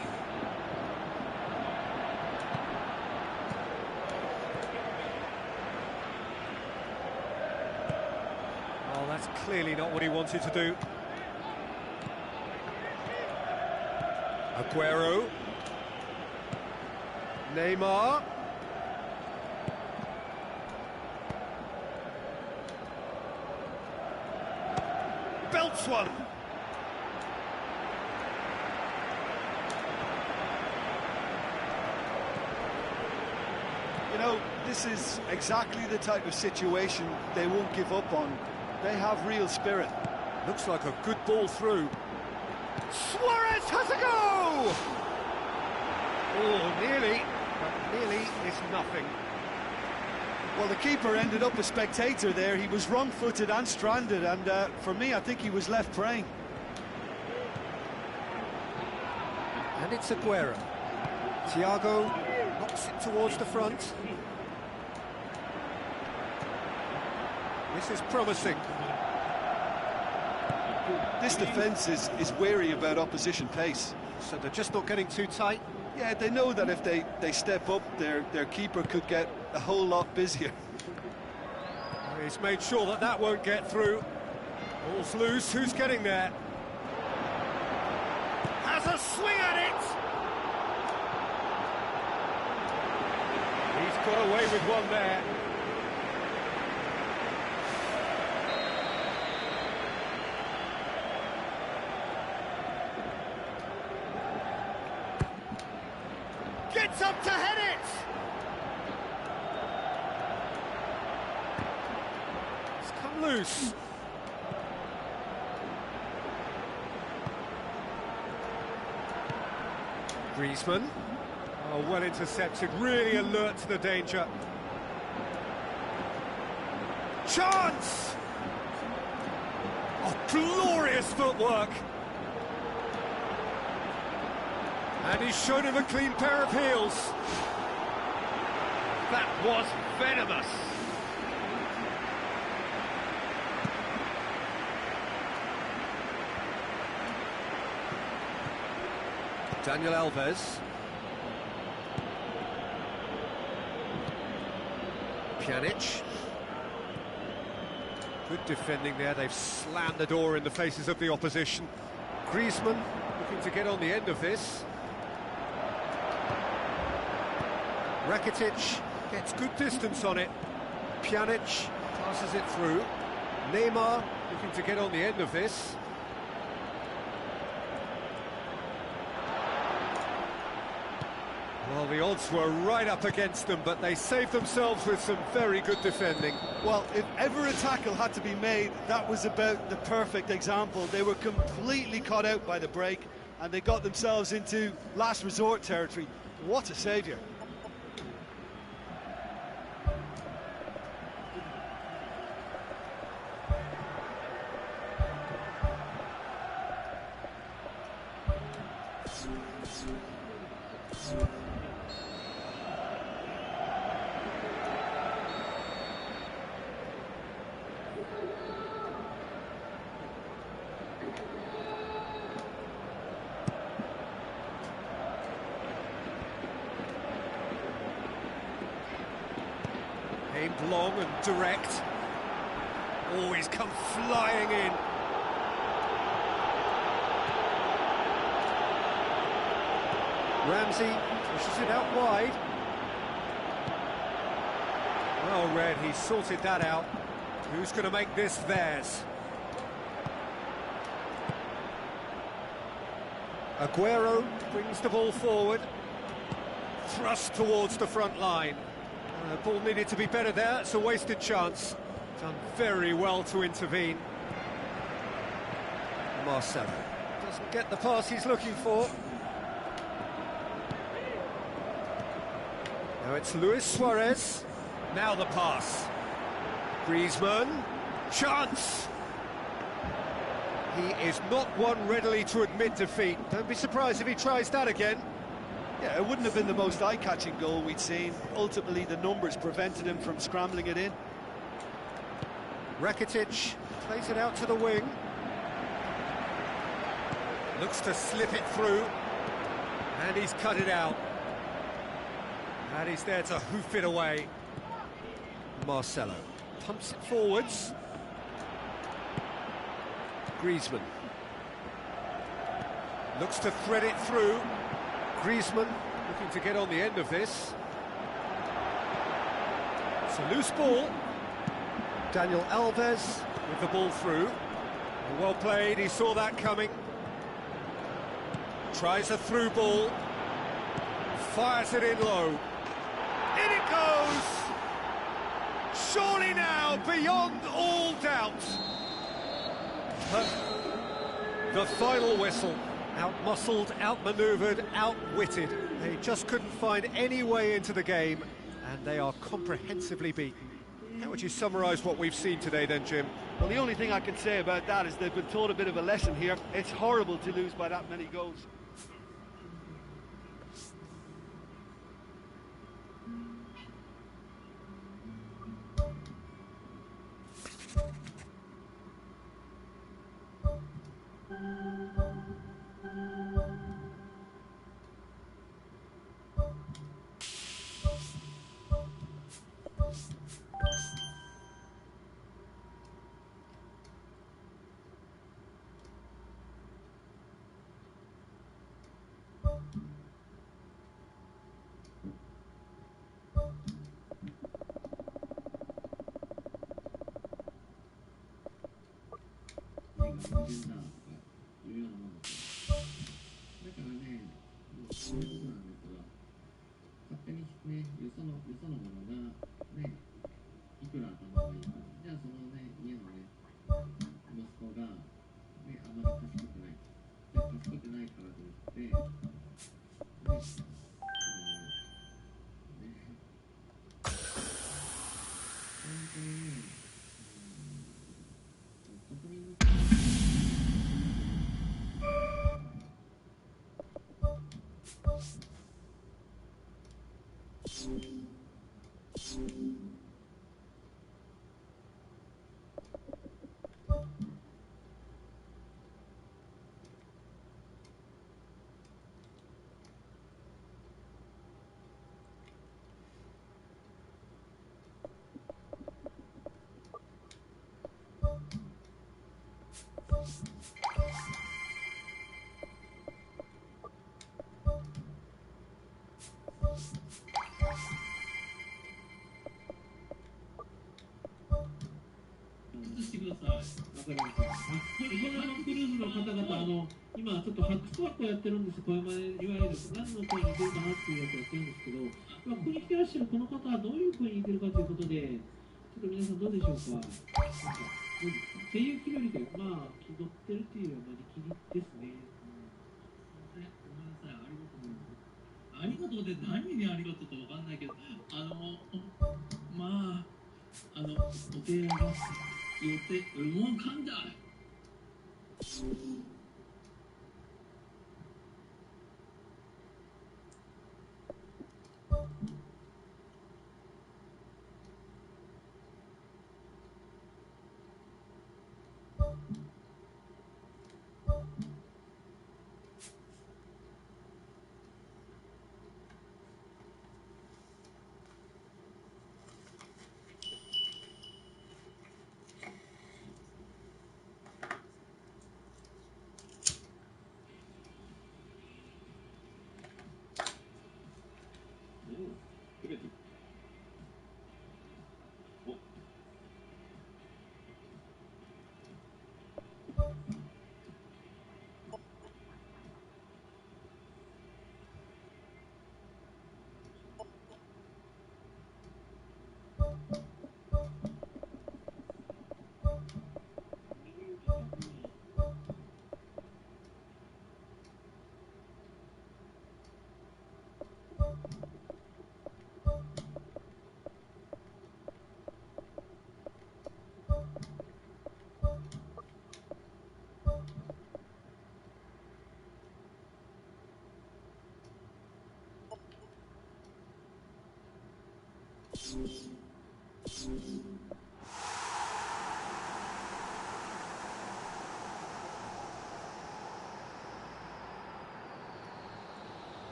Oh, that's clearly not what he wanted to do. Aguero. Neymar. Belts one. You know, this is exactly the type of situation they won't give up on. They have real spirit. Looks like a good ball through. Suarez has a go! Oh, nearly, but nearly is nothing. Well, the keeper ended up a spectator there. He was wrong-footed and stranded, and for me, I think he was left praying. And it's Aguero. Thiago knocks it towards the front. This is promising. This defence is wary about opposition pace. So they're just not getting too tight? Yeah, they know that if they step up, their keeper could get a whole lot busier. He's made sure that that won't get through. Ball's loose, who's getting there? Has a swing at it! He's got away with one there. Gets up to head it! It's come loose. Griezmann. Oh, well intercepted, really alert to the danger. Chance! Oh, glorious footwork! And he's shown him a clean pair of heels. That was venomous. Daniel Alves. Pjanic. Good defending there, they've slammed the door in the faces of the opposition. Griezmann looking to get on the end of this. Rakitic gets good distance on it. Pjanic passes it through. Neymar looking to get on the end of this. Well, the odds were right up against them, but they saved themselves with some very good defending. Well, if ever a tackle had to be made, that was about the perfect example. They were completely caught out by the break, and they got themselves into last resort territory. What a saviour. Aimed long and direct. Oh, he's come flying in. Ramsey pushes it out wide. Well read, he sorted that out. Who's going to make this theirs? Aguero brings the ball forward. Thrust towards the front line. The ball needed to be better there, it's a wasted chance. Done very well to intervene. Marcelo doesn't get the pass he's looking for. Now it's Luis Suarez. Now the pass. Griezmann. Chance! He is not one readily to admit defeat. Don't be surprised if he tries that again. Yeah, it wouldn't have been the most eye-catching goal we'd seen. Ultimately, the numbers prevented him from scrambling it in. Rakitic plays it out to the wing. Looks to slip it through. And he's cut it out. And he's there to hoof it away. Marcelo pumps it forwards. Griezmann looks to thread it through. Griezmann looking to get on the end of this. It's a loose ball. Daniel Alves with the ball through. Well played, he saw that coming. Tries a through ball. Fires it in low. In it goes! Surely now, beyond all doubt. But the final whistle. Out-muscled, out-manoeuvred, outwitted. They just couldn't find any way into the game, and they are comprehensively beaten. How would you summarise what we've seen today then, Jim? Well, the only thing I can say about that is they've been taught a bit of a lesson here. It's horrible to lose by that many goals. ノージェンダーとかいうようなものだからね、そういうことなんですが、勝手にね、よそのものがね、いくら頭がいいか、じゃあそのね、家のね、息子が、ね、あまり賢くない。じゃあ賢くないからといって、ね、本当にね、国民のしてください。わかりました。このクルーズの方々、今ちょっとハックスワックをやってるんです。これまでいわゆる何の声に似てるかなっていうやつをやってるんですけど、ここに来てらっしゃるこの方はどういう声に似てるかということで、ちょっと皆さんどうでしょうか。声優気取りで、まあ気取ってるっていうような力りですね。ごめんなさい、ありがとうで何にありがとうかわかんないけど、まあお手洗いが予定、もう噛んだ。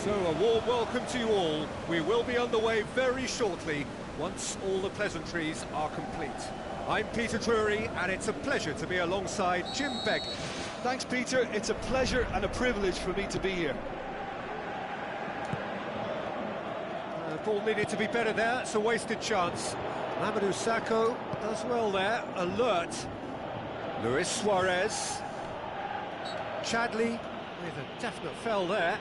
So a warm welcome to you all. We will be underway very shortly once all the pleasantries are complete. I'm Peter Drury and it's a pleasure to be alongside Jim Begley. Thanks, Peter. It's a pleasure and a privilege for me to be here. Ball needed to be better there. It's a wasted chance. Mamadou Sakho does well there. Alert. Luis Suarez. Chadley with a definite fell there.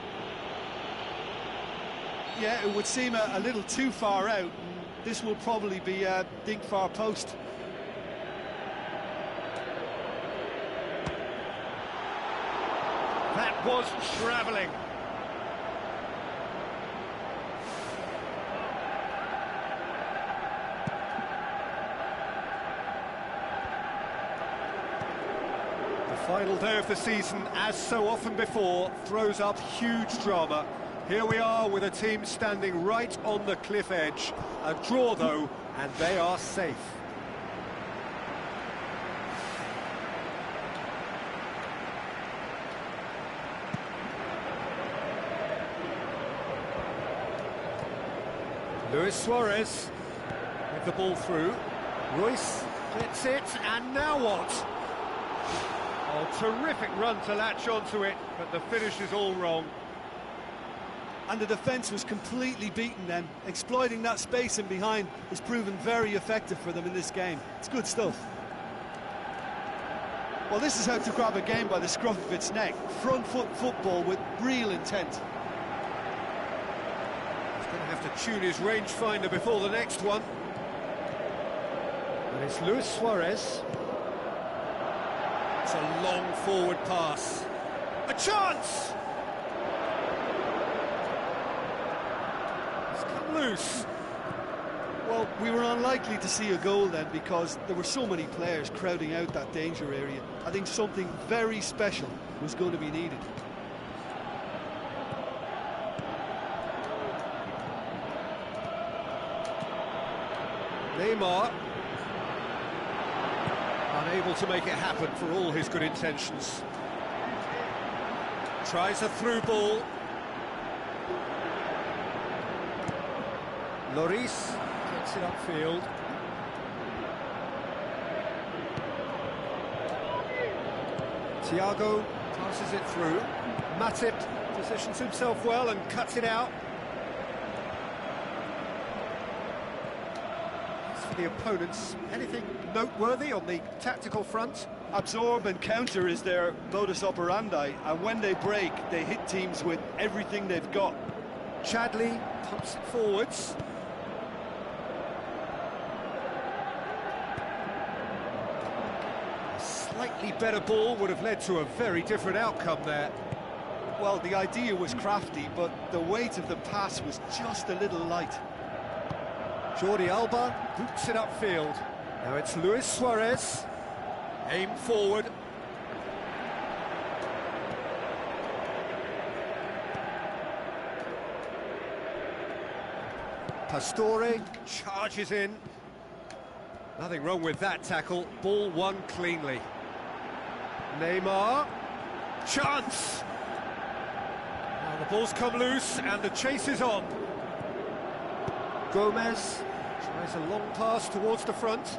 Yeah, it would seem a little too far out. This will probably be a dink far post. That was travelling. The final day of the season, as so often before, throws up huge drama. Here we are with a team standing right on the cliff edge. A draw, though, and they are safe. Luis Suarez with the ball through. Royce gets it, and now what? Oh, terrific run to latch onto it, but the finish is all wrong. And the defence was completely beaten then. Exploiting that space in behind has proven very effective for them in this game. It's good stuff. Well, this is how to grab a game by the scruff of its neck. Front foot football with real intent. He's going to have to tune his rangefinder before the next one. And it's Luis Suarez. It's a long forward pass. A chance! It's come loose. Well, we were unlikely to see a goal then because there were so many players crowding out that danger area. I think something very special was going to be needed. Neymar. Unable to make it happen for all his good intentions. Tries a through ball. Lloris gets it upfield. Thiago passes it through. Matip positions himself well and cuts it out. As for the opponents, anything noteworthy on the tactical front? Absorb and counter is their modus operandi, and when they break, they hit teams with everything they've got. Chadley pumps it forwards. A slightly better ball would have led to a very different outcome there. Well, the idea was crafty, but the weight of the pass was just a little light. Jordi Alba boots it upfield. Now it's Luis Suarez. Aim forward. Pastore charges in. Nothing wrong with that tackle. Ball won cleanly. Neymar. Chance! Now the ball's come loose and the chase is on. Gomez tries a long pass towards the front.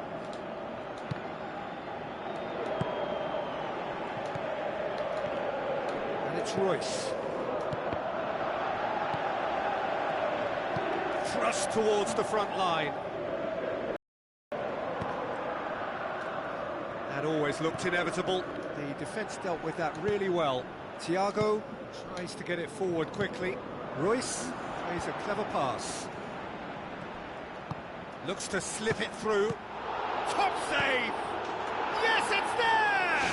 And it's Royce. Thrust towards the front line. That always looked inevitable. The defence dealt with that really well. Thiago tries to get it forward quickly. Royce plays a clever pass. Looks to slip it through. Top save! Yes, it's there!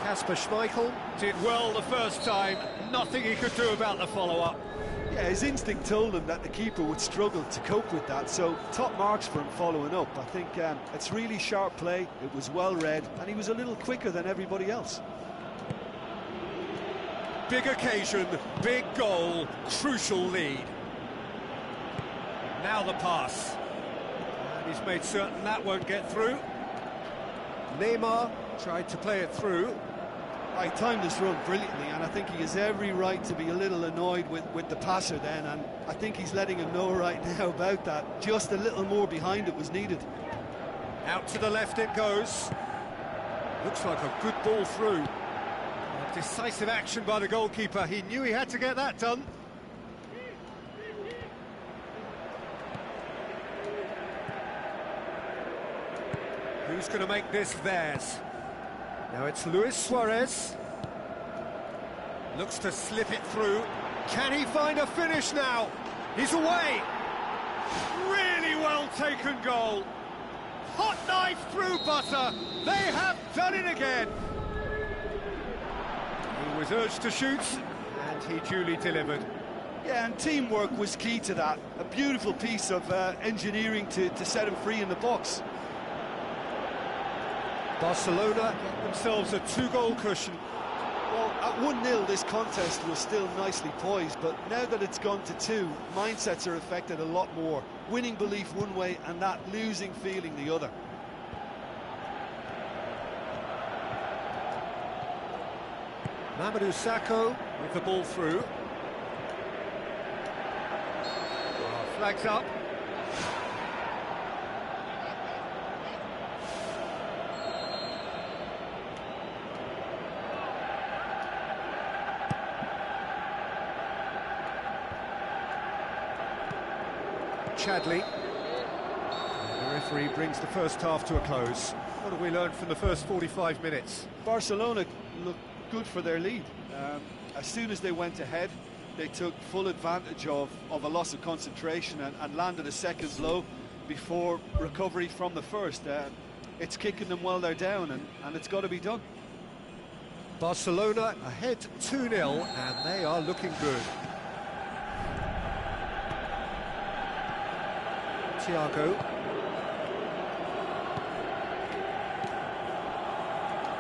Kasper Schmeichel did well the first time. Nothing he could do about the follow-up. Yeah, his instinct told him that the keeper would struggle to cope with that, so top marks for him following up. I think it's really sharp play, it was well read, and he was a little quicker than everybody else. Big occasion, big goal, crucial lead. Now the pass. And he's made certain that won't get through. Neymar tried to play it through. He timed this run brilliantly, and I think he has every right to be a little annoyed with the passer then, and I think he's letting him know right now about that. Just a little more behind it was needed. Out to the left it goes. Looks like a good ball through. A decisive action by the goalkeeper. He knew he had to get that done. Who's going to make this theirs? Now it's Luis Suarez. Looks to slip it through. Can he find a finish now? He's away. Really well taken goal. Hot knife through butter. They have done it again. He was urged to shoot, and he duly delivered. Yeah, and teamwork was key to that. A beautiful piece of engineering to set him free in the box. Barcelona get themselves a 2-goal cushion. Well, at 1-0 this contest was still nicely poised, but now that it's gone to 2, mindsets are affected a lot more. Winning belief one way and that losing feeling the other. Mamadou Sakho with the ball through. Flags up. Chadley. And the referee brings the first half to a close. What have we learned from the first 45 minutes? Barcelona looked good for their lead. As soon as they went ahead, they took full advantage of a loss of concentration and landed a second blow before recovery from the first. It's kicking them while they're down, and it's got to be done. Barcelona ahead 2-0, and they are looking good. Thiago.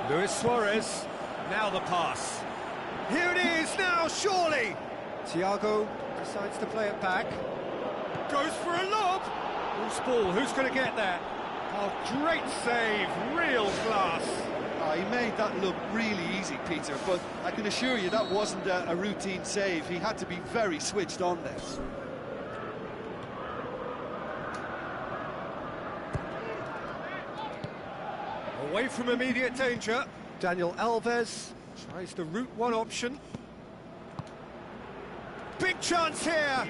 Luis Suarez. Now the pass. Here it is now, surely! Thiago decides to play it back. Goes for a lob! Loose ball, who's going to get there? Oh, great save, real class. He made that look really easy, Peter, but I can assure you that wasn't a routine save. He had to be very switched on there. Away from immediate danger. Daniel Alves tries the route one option. Big chance here!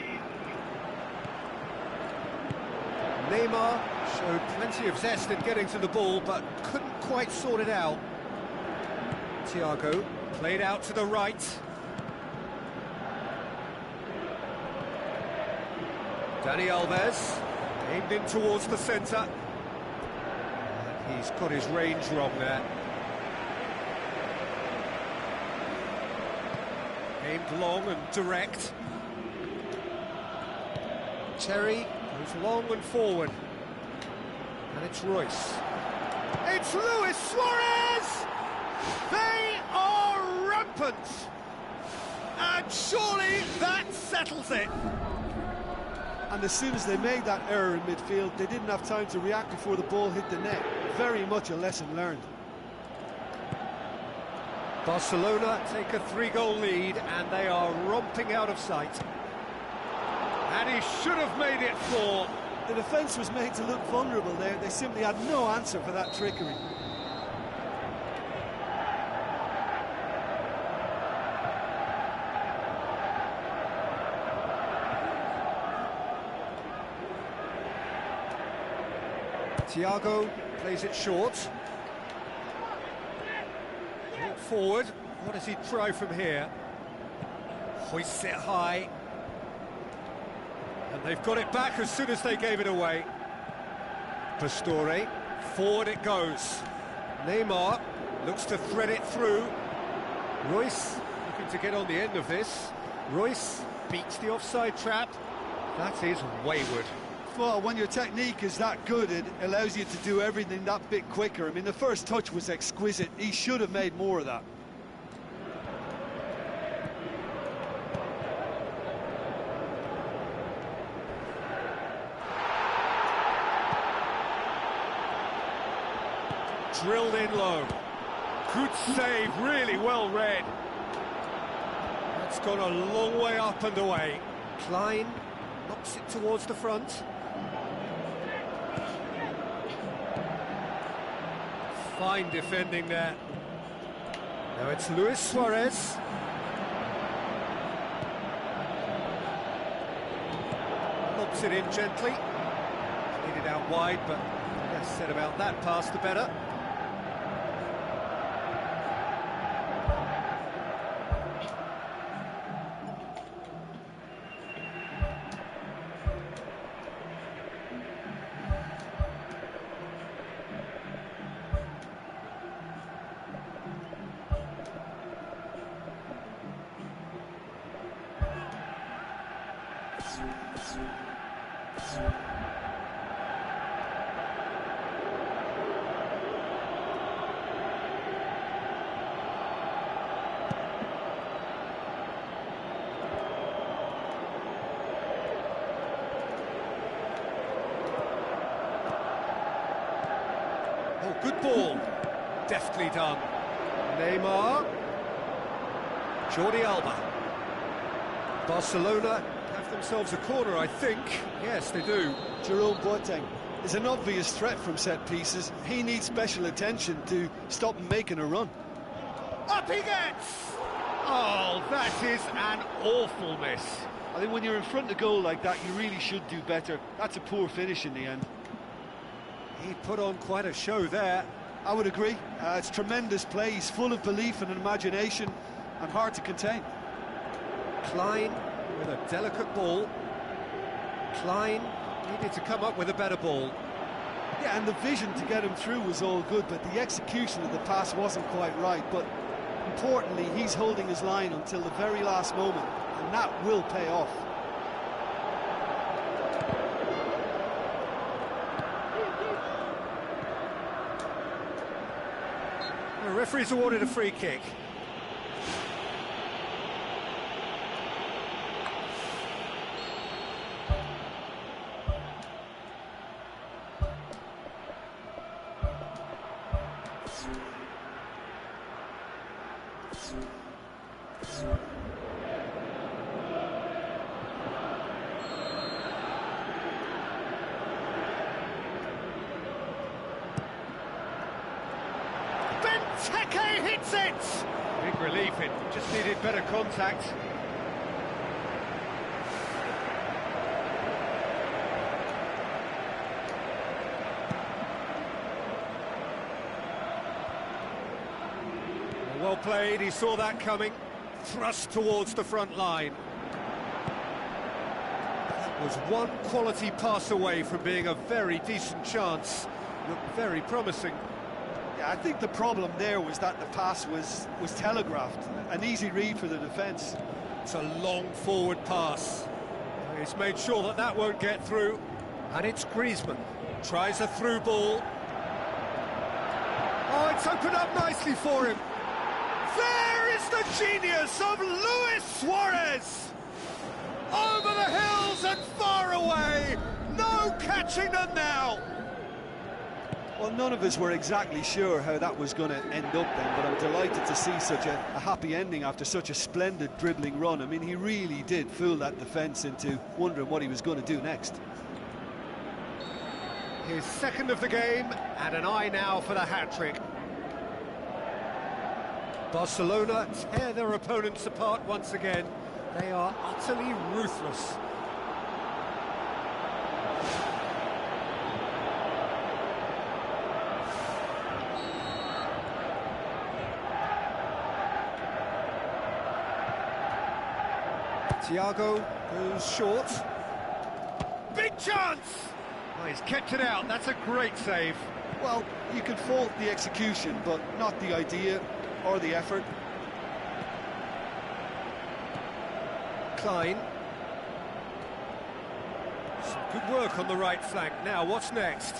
Neymar showed plenty of zest in getting to the ball, but couldn't quite sort it out. Thiago played out to the right. Dani Alves aimed in towards the centre. And he's got his range wrong there. Aimed long and direct. Terry goes long and forward. And it's Royce. It's Luis Suarez! They are rampant! And surely that settles it. And as soon as they made that error in midfield, they didn't have time to react before the ball hit the net. Very much a lesson learned. Barcelona take a 3-goal lead, and they are romping out of sight. And he should have made it 4. The defence was made to look vulnerable there. They simply had no answer for that trickery. Thiago plays it short. Brought forward. What does he try from here? Hoists it high. And they've got it back as soon as they gave it away. Pastore, forward it goes. Neymar looks to thread it through. Royce looking to get on the end of this. Royce beats the offside trap. That is wayward. Well, when your technique is that good, it allows you to do everything that bit quicker. I mean, the first touch was exquisite. He should have made more of that. Drilled in low. Good save, really well read. That's gone a long way up and away. Klein knocks it towards the front. Fine defending there. Now it's Luis Suarez. Lobs it in gently. Played it out wide, but the less said about that pass, the better. Oh, good ball. Deftly done. Neymar. Jordi Alba. Barcelona have themselves a corner, I think. Yes, they do. Jerome Boateng is an obvious threat from set pieces. He needs special attention to stop him making a run. Up he gets! Oh, that is an awful miss. I think when you're in front of goal like that, you really should do better. That's a poor finish in the end. He put on quite a show there. I would agree. It's tremendous play. He's full of belief and imagination and hard to contain. Klein with a delicate ball. Klein needed to come up with a better ball. Yeah, and the vision to get him through was all good, but the execution of the pass wasn't quite right. But importantly, he's holding his line until the very last moment, and that will pay off. The referee's awarded a free kick. Teke hits it! Big relief, it just needed better contact. Well played, he saw that coming. Thrust towards the front line. That was one quality pass away from being a very decent chance. Looked very promising. Yeah, I think the problem there was that the pass was telegraphed. An easy read for the defence. It's a long forward pass. He's made sure that that won't get through. And it's Griezmann. Tries a through ball. Oh, it's opened up nicely for him. There is the genius of Luis Suarez! Over the hills and far away! No catching them now! Well, none of us were exactly sure how that was going to end up then, but I'm delighted to see such a happy ending after such a splendid dribbling run. I mean, he really did fool that defence into wondering what he was going to do next. His second of the game, and an eye now for the hat-trick. Barcelona tear their opponents apart once again. They are utterly ruthless. Thiago goes short. Big chance! Oh, he's kept it out. That's a great save. Well, you could fault the execution, but not the idea or the effort. Klein. Some good work on the right flank. Now, what's next?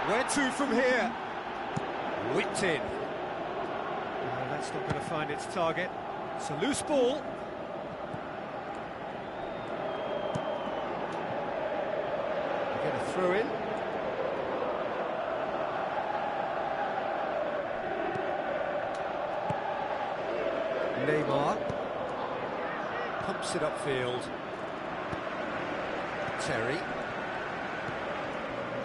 Where to from here? Whipped in. Oh, that's not going to find its target. It's a loose ball. Get a throw in. Neymar pumps it upfield. Terry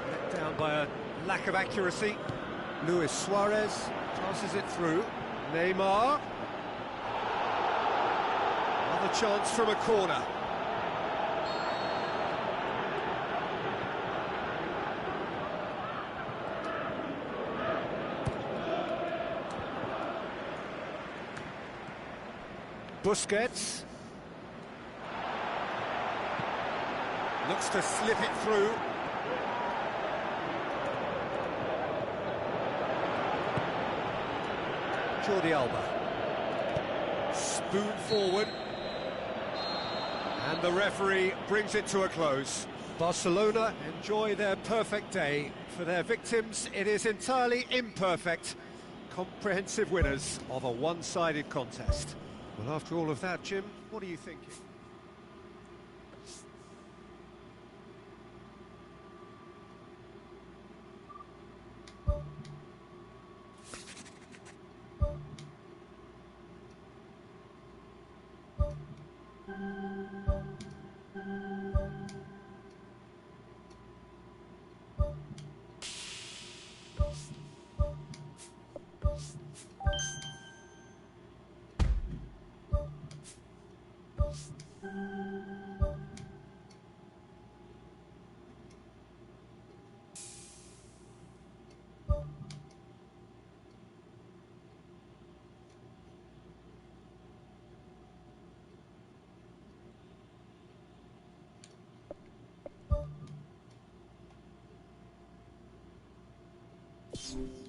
let down by a lack of accuracy. Luis Suarez passes it through. Neymar. Another chance from a corner. Busquets looks to slip it through. Jordi Alba. Spoon forward. And the referee brings it to a close. Barcelona enjoy their perfect day. For their victims, it is entirely imperfect. Comprehensive winners of a one-sided contest. Well, after all of that, Jim, what are you thinking? す。